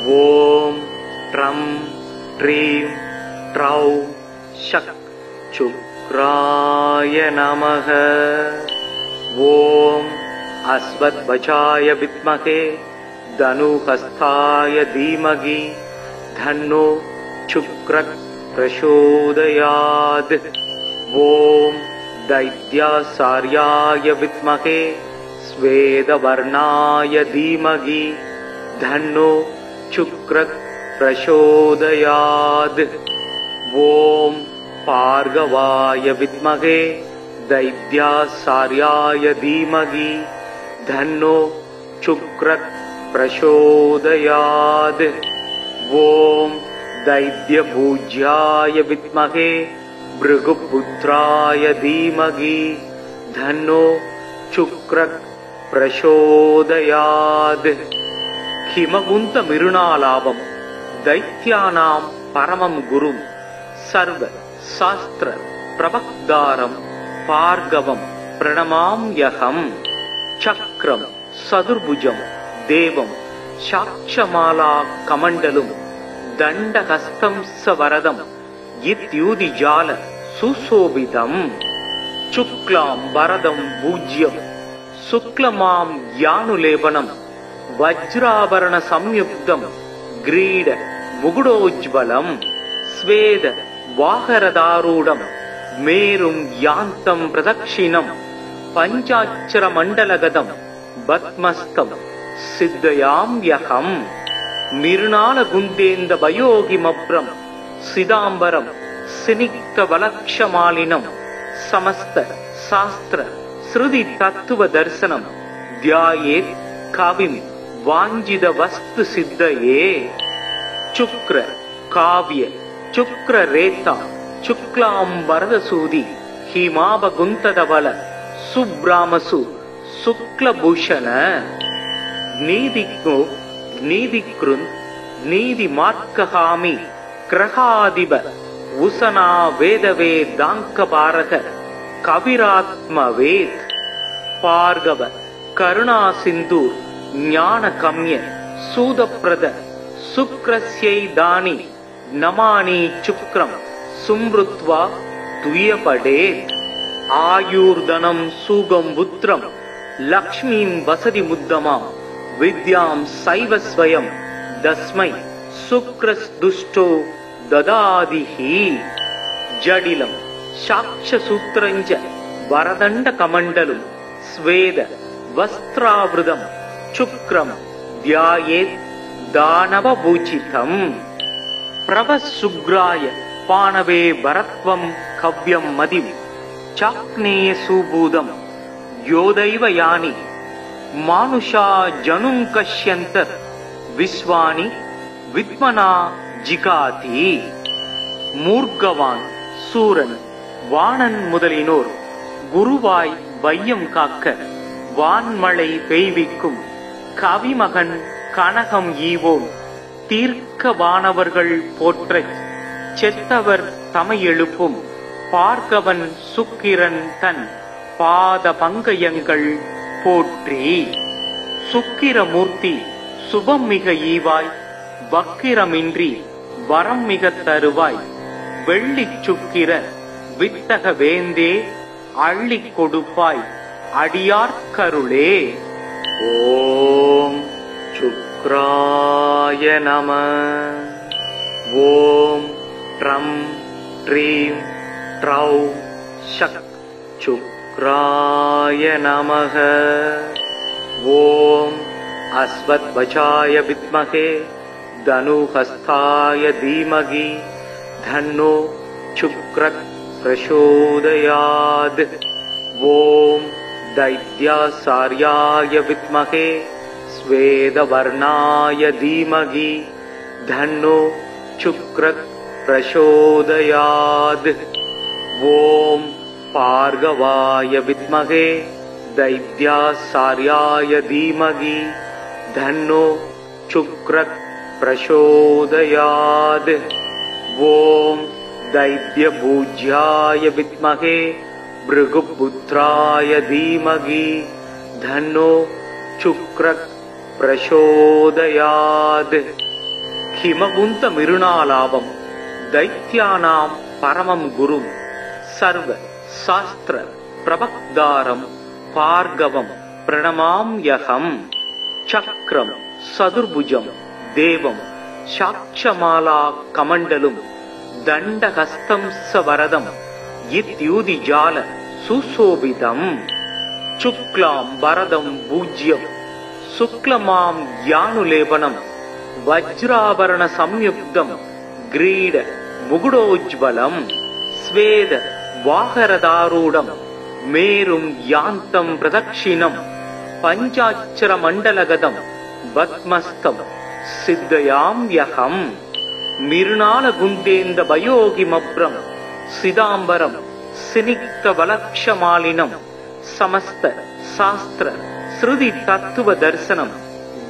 ஓம் ட்ரம் ட்ரீம் ட்ரௌ ஷக் சுக்ராய நமக. ஓம் அஸ்வத்வஜாய வித்மகே தனுஹஸ்தாய தீமகி தன்னோ சுக்ரः பிரசோதயாத். ஓம் दैत्याचार्याय विद्महे श्वेतवर्णाय धीमहि धन्नो शुक्रः प्रचोदयात्. ओम भार्गवाय विद्महे दैत्याचार्याय धीमहि धन्नो शुक्रः प्रचोदयात्. ओम दैत्यपूज्याय विद्महे भृगुपुत्राय धीमहि धन्नो शुक्रः प्रचोदयात्. हिमकुंत मिरुणालाभं दैत्यानां परमं गुरुं सर्व शास्त्र प्रवक्तारं भार्गवं प्रणमाम्यहम्. चक्रं சதுர்புஜம் தேவம் சாட்சமாலா கமண்டலும் தண்டஹஸ்தம் சவரதம் இத்யூதிஜால சுசோபிதம் சுக்லாம் வரதம் பூஜ்யம் சுக்லமாம் யானுலேபனம் வஜ்ராபரண சம்யுக்தம் கிரீட முகுடோஜ்வலம் ஸ்வேத வாகரதாரூடம் மேரும் யாந்தம் பிரதக்ஷிணம் பஞ்சாட்சர மண்டலகதம் பத்மஸ்தம் சித்தயாம்யகம் மிருணால குந்தேந்த பயோகிமப்ரம் சிதாம்பரம் சினிக்த வலக்ஷமாலினம் சமஸ்த சாஸ்திர ஸ்ருதி தத்துவ தர்சனம் தியாயேத் கவிம் வாஞ்சித வஸ்து சித்தயே சுக்ர காவ்ய சுக்ர ரேதா சுக்லாம் வரதசூதி ஹிமாபகுந்ததவல சுப்ராமசு சுக்லபூஷண நீதிக்கு நீதிக்ருந்த் நீதி மார்க்ககாமி கிரகாதிப உசனா வேதவே தாங்கபாரக கவிராத்மவேத் பார்கவ கருணா சிந்தூர் ஞான கம்ய சூதப்பிரத சுக்ரஸ்யை தானி நமானி சுக்ரம் சும்ருத்வா துயபடேத் ஆயூர்தனம் சூகம் புத்திரம் லக்ஷ்மீம் வசதி முத்தமாம் வித்யாம் சைவஸ்வயம் தஸ்மை சுக்ரஸ் துஷ்டோ ததாதிஹி ஜடிலம் சாட்சசூத்ரஞ்ச வரதண்ட கமண்டலும் ஸ்வேத வஸ்திராவிருதம் சுக்ரம் தியாயேத் தானவபூஜிதம் பிரவசுக்ராய பானவே பரத்வம் கவ்யம் மதிம் சாக்னேய சூபூதம் யோதைவ யானி மானுஷா ஜனும் கஷ்யந்த விஸ்வானி வித்மனா ஜிகாதி மூர்க்கவான் சூரன் வாணன் முதலினோர் குருவாய் வையம் காக்க வான்மழை பெய்விக்கும் கவிமகன் கனகம் ஈவோன் தீர்க்க வானவர்கள் போற்றச் செத்தவர் தமை எழுப்பும் பார்கவன் சுக்கிரன் தன் பாத பங்கயங்கள் போற்றி சுக்கிரமூர்த்தி சுபம் மிக ஈவாய் வக்கிரமின்றி வரம் மிக தருவாய் வெள்ளிச் சுக்கிர வித்தக வேந்தே அள்ளிக் கொடுப்பாய் அடியார்க்கருளே. ஓம் சுக்ராய நம. ஓம் ட்ரம் ட்ரீம் ட்ரௌ சக் சுக்ராய நமக. ஓம் அஸ்வத்வஜாய வித்மகே தனுஹஸ்தாய தீமகி தன்னோ சுக்ரத் பிரசோதயாத். ஓம் दैत्यासार्याय विद्महे स्वेदवर्णाय धीमहि धन्नो शुक्रः प्रचोदयात्. ओम पार्गवाय विद्महे दैत्यासार्याय धीमहि धन्नो शुक्रः प्रचोदयात्. ओम दैत्यपूज्याय विद्महे भृगुपुत्राय धीमहि धन्नो शुक्रः प्रचोदयात्. हिमवुन्त मिरुणालाभं दैत्यानां परमं गुरुं सर्व शास्त्र प्रवक्तारं भार्गवं प्रणमाम्यहम्. चक्रं सदुर्भुजं देवं साक्षमाला कमण्डलुं दण्डहस्तं सवरदं इत्युदिजाल सुशोभितम्. शुक्लां वरदं पूज्यं शुक्लमां यानुलेपनं वज्राभरण संयुक्तं ग्रीड मुकुटोज्ज्वलं स्वेद वाहरदारूढं मेरुं यान्तं प्रदक्षिणं पञ्चाक्षर मण्डलगतं पद्मस्तं सिद्धयाम्यहम्. मिरुणालगुन्देन्द भयोगिमभ्रं सिदाम्बरं सिनिक्त वलक्षमालिनं समस्त शास्त्र श्रुति तत्व दर्शनं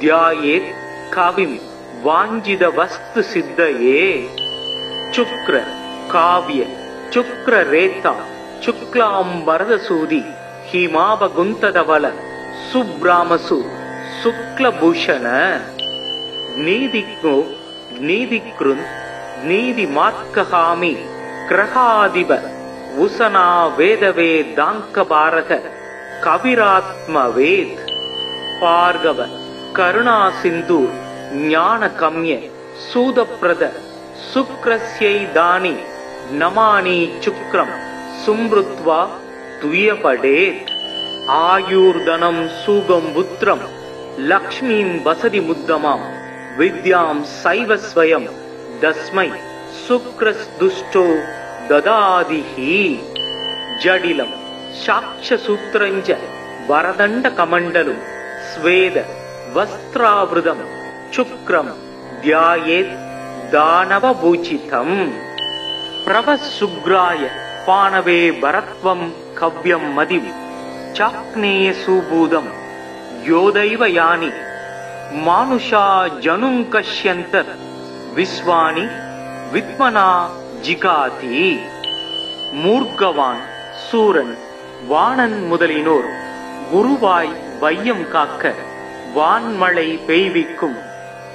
ध्यायेत् कविं वाञ्छित वस्तु सिद्धये. शुक्र काव्य शुक्र रेता शुक्लां वरदसूदि हिमावगुन्तदवल सुब्रामसु शुक्लभूषण नीदिज्ञो नीदिकृन् नीदिमार्कहामि ग्रहाधिप उसना वेदवेदाङ्कभारक कविरात्मवेद पार्गव करुणा सिंधु ज्ञानकम्य सूदप्रद शुक्रस्यैदानि नमानि चुक्रं सुमृत्वा तुयपडेत् आयुर्धनं सुगं पुत्रं लक्ष्मीं वसति मुद्दमां विद्यां सैव स्वयं दस्मै शुक्रस्दुष्टो ददादिहि जडिलं साक्ष्यसूत्रञ्च वरदण्डकमण्डलं स्वेद वस्त्रावृतं शुक्रं ध्यायेत् दानवभूषितम् प्रवसुग्राय पाणवे भरत्वं कव्यं मदिं चाक्नेय सुबूदं योदैव यानि मानुषा जनुं कश्यन्तर् विश्वानि विद्मना जिगाति मूर्गवान சூரன் வாணன் முதலினோர் குருவாய் வையம் காக்க வான்மழை பெய்விக்கும்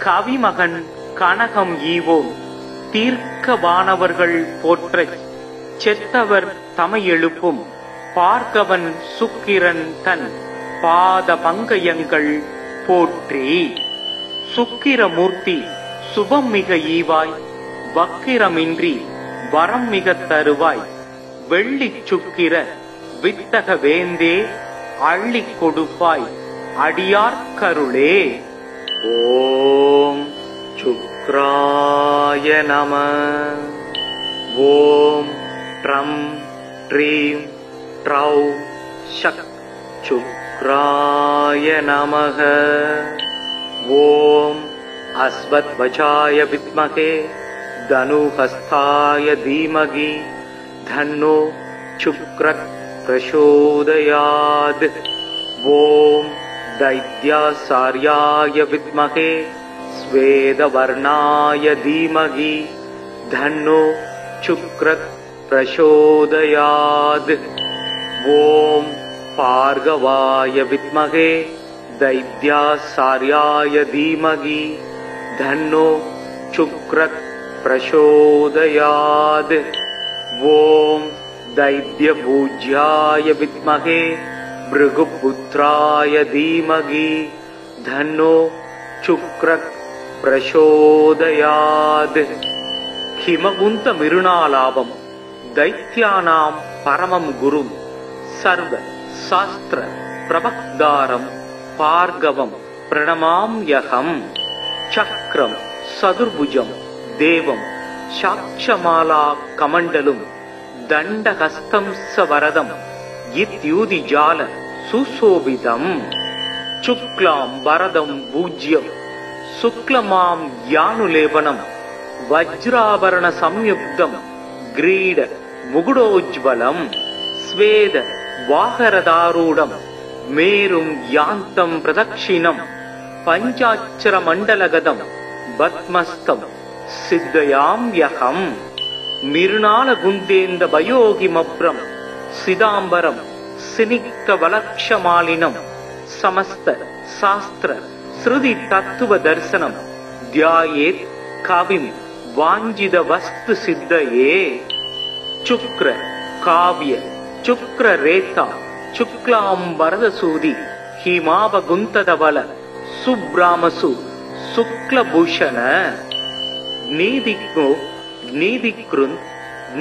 கவிமகன் கனகம் ஈவோம் தீர்க்க வானவர்கள் போற்றச் செத்தவர் தமை எழுப்பும் பார்க்கவன் சுக்கிரன் தன் பாத பங்கயங்கள் போற்றி சுக்கிரமூர்த்தி சுபம் மிக ஈவாய் வக்கிரமின்றி வரம் மிக தருவாய் வெள்ளி சுக்கிர வித்தக வேந்தே அள்ளி கொடுப்பாய் அடியார் கருளே. ஓம் சுக்ராய நம. ஓம் ட்ரம் ட்ரீம் ட்ரௌ ஷக் சுக்ராய நமக. ஓம் அஸ்வத்வஜாய வித்மகே தனுஹஸ்தாய தீமகி தன்னோ சுக்ரக் பிரசோதயாத். ஓம் दैत्यासार्याय विद्महे स्वेदवर्णाय धीमहि धन्नो शुक्रः प्रचोदयात्. ओम भार्गवाय विद्महे दैत्यासार्याय धीमहि धन्नो शुक्रः प्रचोदयात्. ओम दैत्यपूज्याय विद्महे भृगुपुत्राय धीमहि धन्नो शुक्रः प्रचोदयात्. हिमकुंत मिरुणालाभं दैत्यानां परमं गुरुं सर्व शास्त्र प्रवक्तारं भार्गवं प्रणमाम्यहं. चक्रं सदुर्भुजं देवं साक्षमाला कमण्डलुं दण्डहस्तं सवरदं इत्युदिजाल सुशोभितम्. शुक्लां वरदं पूज्यं शुक्लमां यानुलेपनं वज्राभरण संयुक्तं ग्रीड मुकुडोज्ज्वलं स्वेद वाहरदारूढं मेरुं यान्तं प्रदक्षिणं पञ्चाक्षरमण्डलगतं पद्मस्तं सिद्धयाम्यहम्. मिरुणालगुन्देन्द भयोगिमभ्रं सिदाम्बरं सिनिक्तवलक्षमालिनं समस्त शास्त्र श्रुति तत्व दर्शनं ध्यायेत् कविं वाञ्छित वस्तु सिद्धये. शुक्र काव्य शुक्र रेता शुक्लांबरदसूदि हिमावगुंतधवल सुब्रामसु शुक्लभूषण नीदिज्ञो नीदिकृन्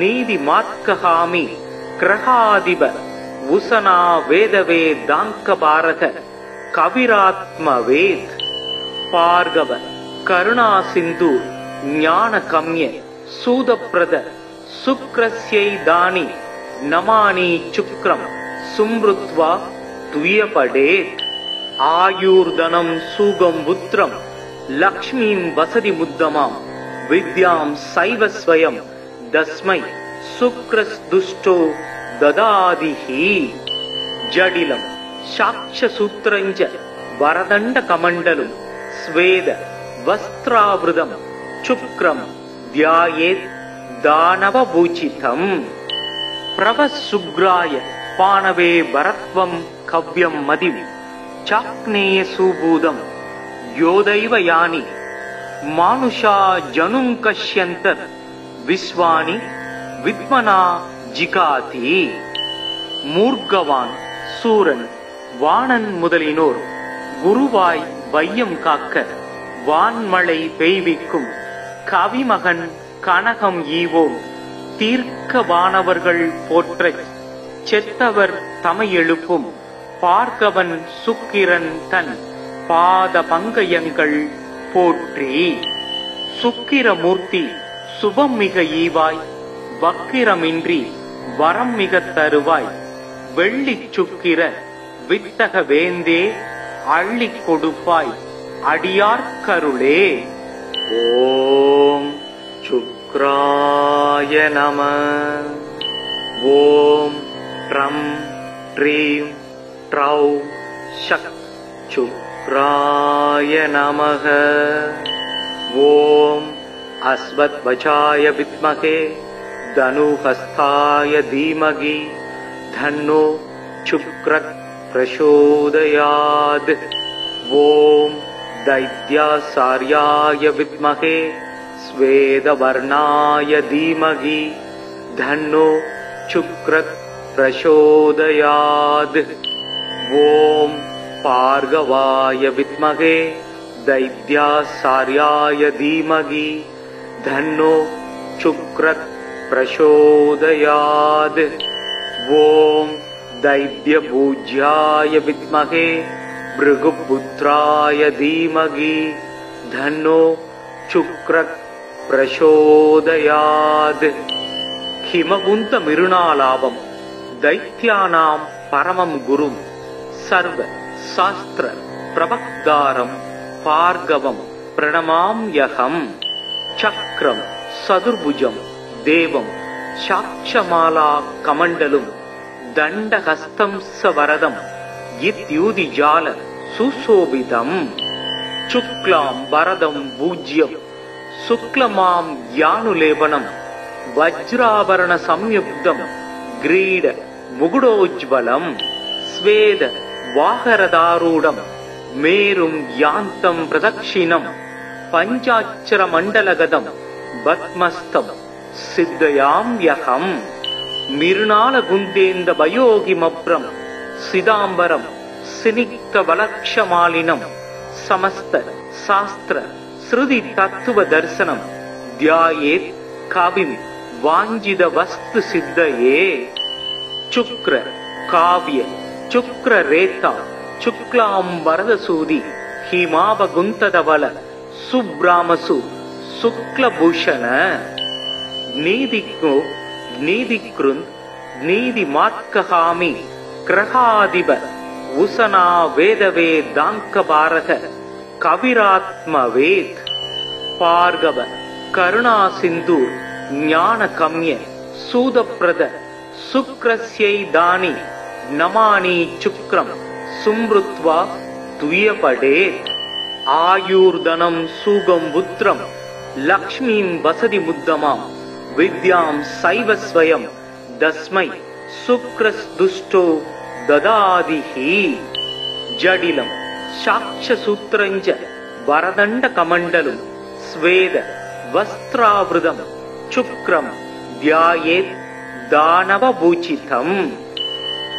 नीदिमार्कहामि ग्रहाधिप उसना वेदवेदाङ्कभारक कविरात्मवेद भार्गव करुणा सिंधु ज्ञानकम्य सूदप्रद शुक्रस्यैदानि नमानि चुक्रं सुमृत्वा तुयपडेत्. आयुर्धनं सुगं पुत्रं लक्ष्मीं वसति मुद्दमां विद्यां सैव स्वयं दस्मै शुक्रस्दुष्टो ददादिहि. जडिलं साक्ष्यसूत्रञ्च वरदण्डकमण्डलं स्वेद वस्त्रावृतं शुक्रं ध्यायेत् दानवभूषितम्. प्रवसुग्राय पाणवे भरत्वं कव्यं मदिं சாக்னேய சூபூதம் யோதைவ யானி மானுஷா ஜனும் கஷ்யந்தர் விஸ்வானி வித்மனா ஜிகாதி. மூர்க்கவான், சூரன், வாணன் முதலினோர் குருவாய் வையம் காக்க வான்மழை பெய்விக்கும் கவிமகன் கனகம் ஈவோம் தீர்க்க வானவர்கள் போற்றச் செத்தவர் தமை எழுப்பும் பார்கவன் சுக்கிரன் தன் பாத பங்கயங்கள் போற்றி. சுக்கிரமூர்த்தி சுபம் மிக ஈவாய் வக்கிரமின்றி வரம் மிக தருவாய் வெள்ளிச் சுக்கிர வித்தக வேந்தே அள்ளிக் கொடுப்பாய் அடியார்க்கருளே. ஓம் சுக்ராய நம. ஓம் ட்ரம் ட்ரீம் ட்ரௌ ஷக் சுக்ராய நமக. ஓம் அஸ்வத்வஜாய வித்மகே தனுஹஸ்தாய தீமகி தன்னோ சுக்ரத் பிரசோதயாத். ஓம் दैत्यासार्याय विद्महे स्वेदवर्णाय धीमहि धन्नो शुक्रः प्रचोदयात्. ओम पार्गवाय विद्महे दैत्यासार्याय धीमहि धन्नो शुक्रः प्रचोदयात्. ओम दैत्यपूज्याय विद्महे भृगुपुत्राय धीमहि धन्नो शुक्रः प्रचोदयात्. हिमवुन्त मिरुणालाभं दैत्यानां परमं गुरुं सर्व शास्त्र प्रवक्तारं भार्गवं प्रणमाम्यहम्. चक्रं सदुर्भुजं देवं साक्षमाला कमण्डलुं दण्डहस्तं सवरदं इत्युदिजाल सुशोभितम्. शुक्लां वरदं पूज्यं शुक्लमां यानुलेपनं वज्राभरण संयुक्तं ग्रीड मुकुटोज्ज्वलं स्वेद वाहरदारूढं मेरुं यान्तं प्रदक्षिणं पञ्चाक्षरमण्डलगतं पद्मस्तं सिद्धयाम्यहम्. मिरुणालगुन्देन्द वयोगिमभ्रं सिदाम्बरं सिनिक्तवलक्षमालिनं समस्त शास्त्र श्रुति तत्व दर्शनं ध्यायेत् कविं वाञ्छित वस्तु सिद्धये. शुक्र काव्य शुक्र रेता शुक्लां वरदसूदि हिमावगुन्तधवल सुब्रामसु शुक्लभूषण. नीदिको नीदिकृन् नीदिमात्कहामि ग्रहाधिप उषना वेदवे दाङ्कबारक कविरात्मवेत्. भार्गव करुणा सिन्धु ज्ञानकम्य सूदप्रद शुक्रस्यैदानि नमानि शुक्रं सुमृत्वा तुयपडेत्. आयुर्धनं सुगं पुत्रं लक्ष्मीं वसति मुद्दमां विद्यां सैव स्वयं तस्मै शुक्रस्दुष्टो ददादिहि. जडिलं साक्षसूत्रञ्च वरदण्डकमण्डलं स्वेद वस्त्रावृतं शुक्रं ध्यायेत् दानवभूषितम्.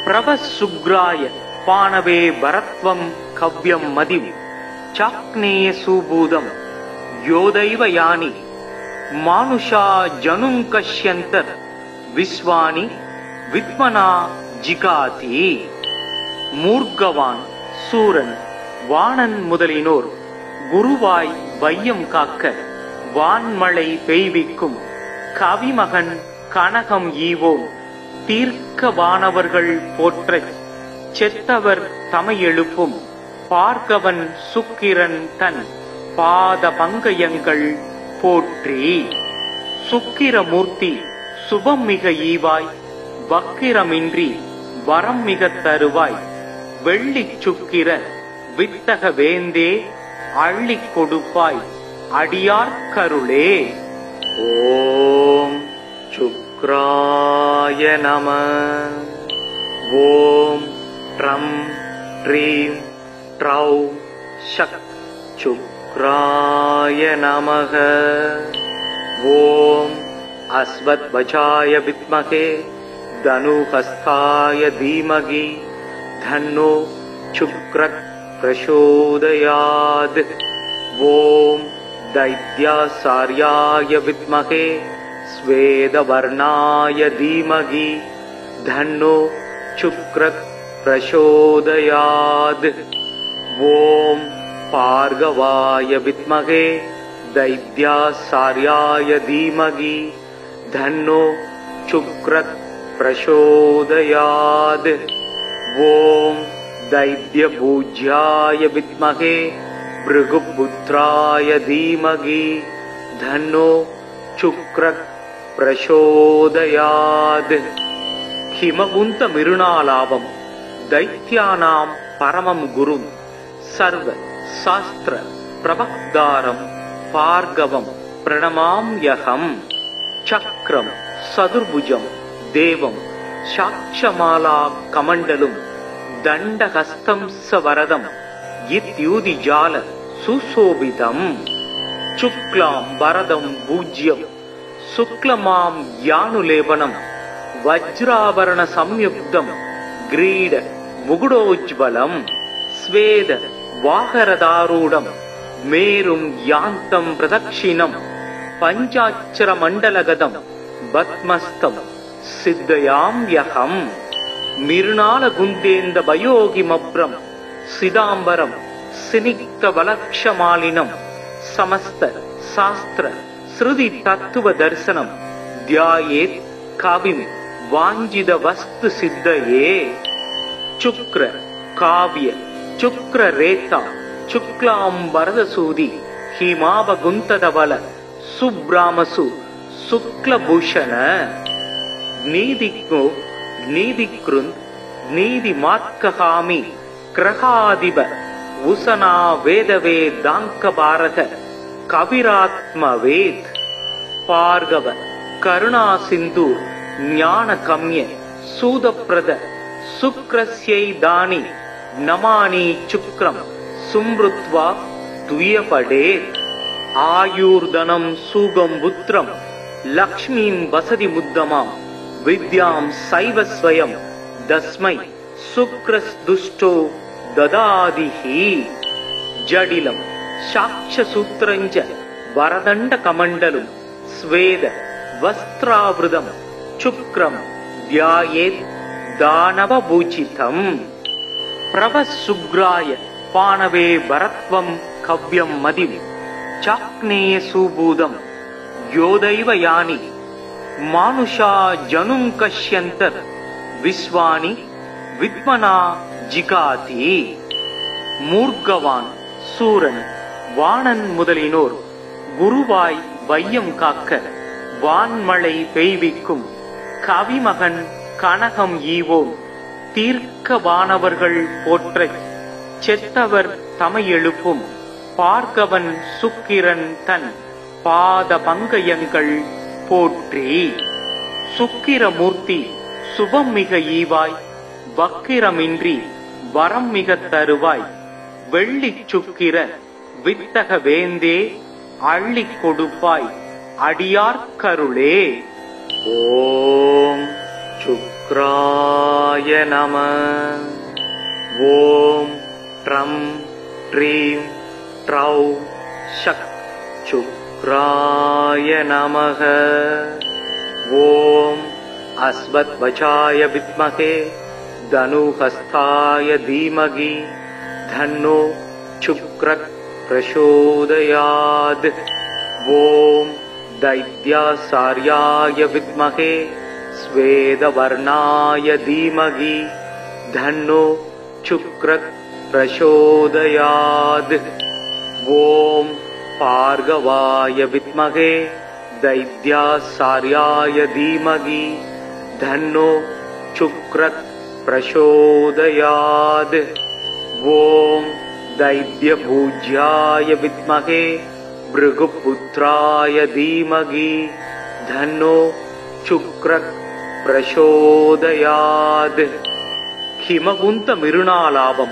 प्रभसुग्राय पाणवे वरत्वं कव्यं मदिं चाक्नेय सुबूदं योदैव यानि मानुषा जनुं कश्यन्तर् विश्वानि विद्मना जिगाति. மூர்க்கவான், சூரன், வாணன் முதலினோர் குருவாய் வையம் காக்க வான்மழை பெய்விக்கும் கவிமகன் கனகம் ஈவோம் தீர்க்க வானவர்கள் போற்றச் செத்தவர் தமை எழுப்பும் பார்கவன் சுக்கிரன் தன் பாத பங்கயங்கள் போற்றி. சுக்கிரமூர்த்தி சுபம் மிக ஈவாய் வக்கிரமின்றி வரம் மிக தருவாய் வெள்ளிச் சுக்கிர வித்தக வேந்தே அள்ளிக் கொடுப்பாய் அடியார்க்கருளே. ஓம் சுக்ராய நம. ஓம் ட்ரம் ட்ரீம் त्रौ शक् शुक्राय नमः। ॐ अस्मद्वचाय विद्महे धनुहस्ताय धीमहि धन्नो शुक्रः प्रचोदयात्। ॐ दैत्याचार्याय विद्महे श्वेतवर्णाय धीमहि धन्नो शुक्रः प्रचोदयात्। ॐ भार्गवाय विद्महे दैत्याचार्याय धीमहि धन्नो शुक्रः प्रचोदयात्। ॐ दैत्यपूज्याय विद्महे भृगुपुत्राय धीमहि धन्नो शुक्रः प्रचोदयात्। हिमवन्त मिरुणालाभं दैत्यानां परमं गुरुं सर्व शास्त्र प्रवक्तारं भार्गवं प्रणमाम्यहम्। चक्रं चतुर्भुजं देवं साक्षमाला कमण्डलुं दण्डहस्तं सवरदं इत्युदिजाल सुशोभितम्। शुक्लां वरदं पूज्यं शुक्लमां यानुलेपनं वज्राभरण संयुक्तं ग्रीड मुकुटोज्ज्वलं स्वेद वाहरदारूढं मेरुं यान्तं प्रदक्षिणं पञ्चाक्षरमण्डलगतं पद्मस्तं सिद्धयाम्यहम्। मिरुणालगुन्देन्दभयोगिमभ्रं सिदाम्बरं सिनिग्धबलक्षमालिनं समस्त शास्त्र श्रुति तत्त्व दर्शनं ध्यायेत् कविं वाञ्छित वस्तु सिद्धये। शुक्र काव्य शुक्र रेता शुक्लांबरदसूदि हिमावगुंतधवल सुब्रामसु शुक्लभूषण नीदिको नीदिकृन् नीदिमार्कहामि ग्रहाधिप उषना वेदवेदांकभारत कविरात्मवेद भार्गव करुणा सिंधु ज्ञानकम्य सूदप्रद शुक्रस्यैदानि नमानि शुक्रं सुमृत्वा द्वियपडेत्। आयुर्धनं सुगं पुत्रं लक्ष्मीं वसति मुद्दमां विद्यां सैव स्वयं तस्मै शुक्रस्दुष्टो ददादिहि। जडिलं साक्ष्यसूत्रञ्च वरदण्डकमण्डलं स्वेद वस्त्रावृतं शुक्रं ध्यायेत् दानवपूजितम्। प्रवसुग्राय पाणवे भरत्वं कव्यं मदिं चाक्नेय सुबूदं योदैव यानि मानुषा जनुं कश्यन्तर् विश्वानि विद्मना जिगाति। मूर्गवान சூரன் வாணன் முதலினோர் குருவாய் வையம் காக்க வான்மழை பெய்விக்கும் கவிமகன் கனகம் ஈவோம் தீர்க்கவானவர்கள் போற்றச் செத்தவர் தமை எழுப்பும் பார்கவன் சுக்கிரன் தன் பாத பங்கயங்கள் போற்றி. சுக்கிரமூர்த்தி சுபம் மிக ஈவாய் வக்கிரமின்றி வரம் மிக தருவாய் வெள்ளிச் சுக்கிர வித்தக வேந்தே அள்ளிக் கொடுப்பாய் அடியார்க்கருளே. ஓம் சுக்ராய நம. ஓம் ட்ரம் ட்ரீம் ட்ரௌ ஷக் சுக்ராய நமக. ஓம் அஸ்வத்வசாய வித்மகே தனுஹஸ்தாய தீமகி தன்னோ சுக்ரக் பிரசோதயாத். ஓம் दैत्याचार्याय विद्महे श्वेतवर्णाय धीमहि धन्नो शुक्रः प्रचोदयात्. ओम भार्गवाय विद्महे दैत्याचार्याय धीमहि धन्नो शुक्रः प्रचोदयात्. ओम दैत्यपूज्याय विद्महे भृगुपुत्राय धीमहि धन्नो शुक्रः प्रचोदयात्. हिमवन्त मिरुणालाभं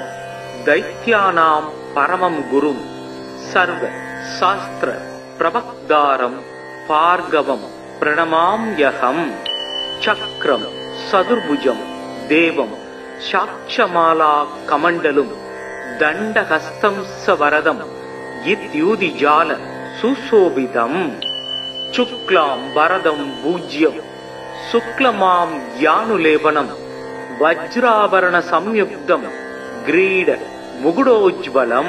दैत्यानां परमं गुरुं सर्व शास्त्र प्रवक्तारं भार्गवं प्रणमाम्यहं। चक्रं सदुर्भुजं देवं साक्षमाला कमण्डलुं दण्डहस्तं सवरदं इत्युदिजाल सुशोभितं। शुक्लां वरदं पूज्यं शुक्लमां यानुलेपनं वज्राभरण संयुक्तं ग्रीड मुकुटोज्ज्वलं।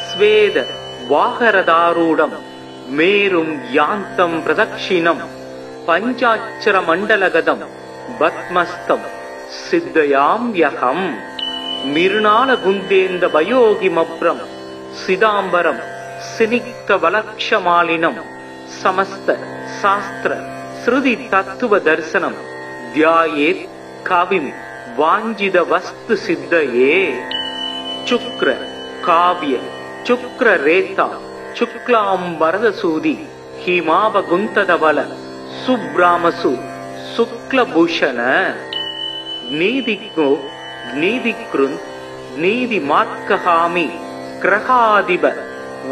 स्वेद वाहरदारूढं मेरुं यान्तं प्रदक्षिणं पञ्चाक्षरमण्डलगतं पद्मस्तं सिद्धयाम्यहं। मृणालगुन्देन्दवयोगिमभ्रं सिदाम्बरं सिनिक्तवलक्षमालिनं समस्त शास्त्र श्रुति तत्व दर्शनं ध्यायेत् कविं वाञ्छित वस्तु सिद्धये। शुक्र काव्य शुक्र रेता शुक्लां वरदसूदि हिमावगुंतधवल सुब्रामसु शुक्लभूषण। नीदिको नीदिकृन् नीदि मार्कहामि ग्रहाधिप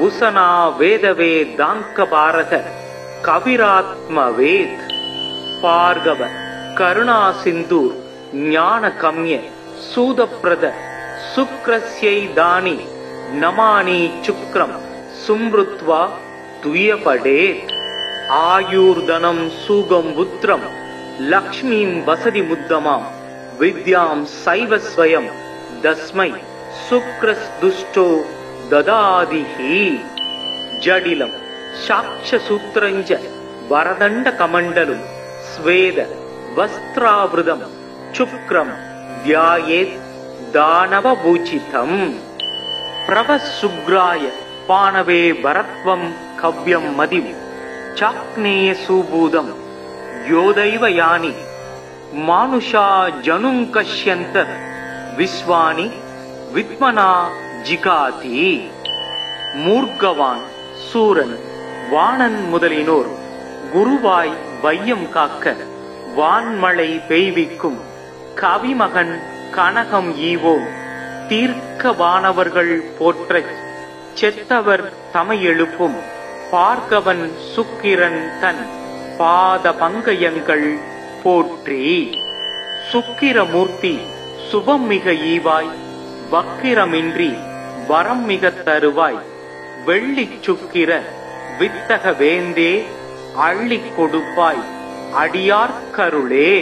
उषना वेदवेदांकभारत कविरात्मवेद। भार्गव करुणा सिंधु ज्ञान कम्य सूदप्रद शुक्रस्यैदानि नमानि शुक्रं सुमृत्वा तुयपडेत्। आयुर्धनं सुगं पुत्रं लक्ष्मीं वसति मुद्दमां विद्यां सैव स्वयं तस्मै शुक्रस्दुष्टो ददादिहि। जडिलं साक्षसूत्रञ्च वरदण्डकमण्डलुं स्वेद वस्त्रावृतं शुक्रं ध्यायेत् दानवपूजितं। प्रभशुग्राय पाणवे वरत्वं कव्यं मदिं चाक्नेय सुबूदं योदैव यानि मानुषा जनुं कश्यन्त विश्वानि विद्मना जिगाति। मूर्गवान சூரன் வாணன் முதலினோர் குருவாய் வையம் காக்க வான்மழை பெய்விக்கும் கவிமகன் கனகம் ஈவோம் தீர்க்க வானவர்கள் போற்றச் செத்தவர் தமை எழுப்பும் பார்கவன் சுக்கிரன் தன் பாத பங்கயங்கள் போற்றி. சுக்கிரமூர்த்தி சுபம் மிக ஈவாய் வக்கிரமின்றி வரம் மிக தருவாய். வெள்ளி சுக்கிர வித்தக வேந்தே அள்ளிக் கொடுப்பாய் அடியார்க்கருளே.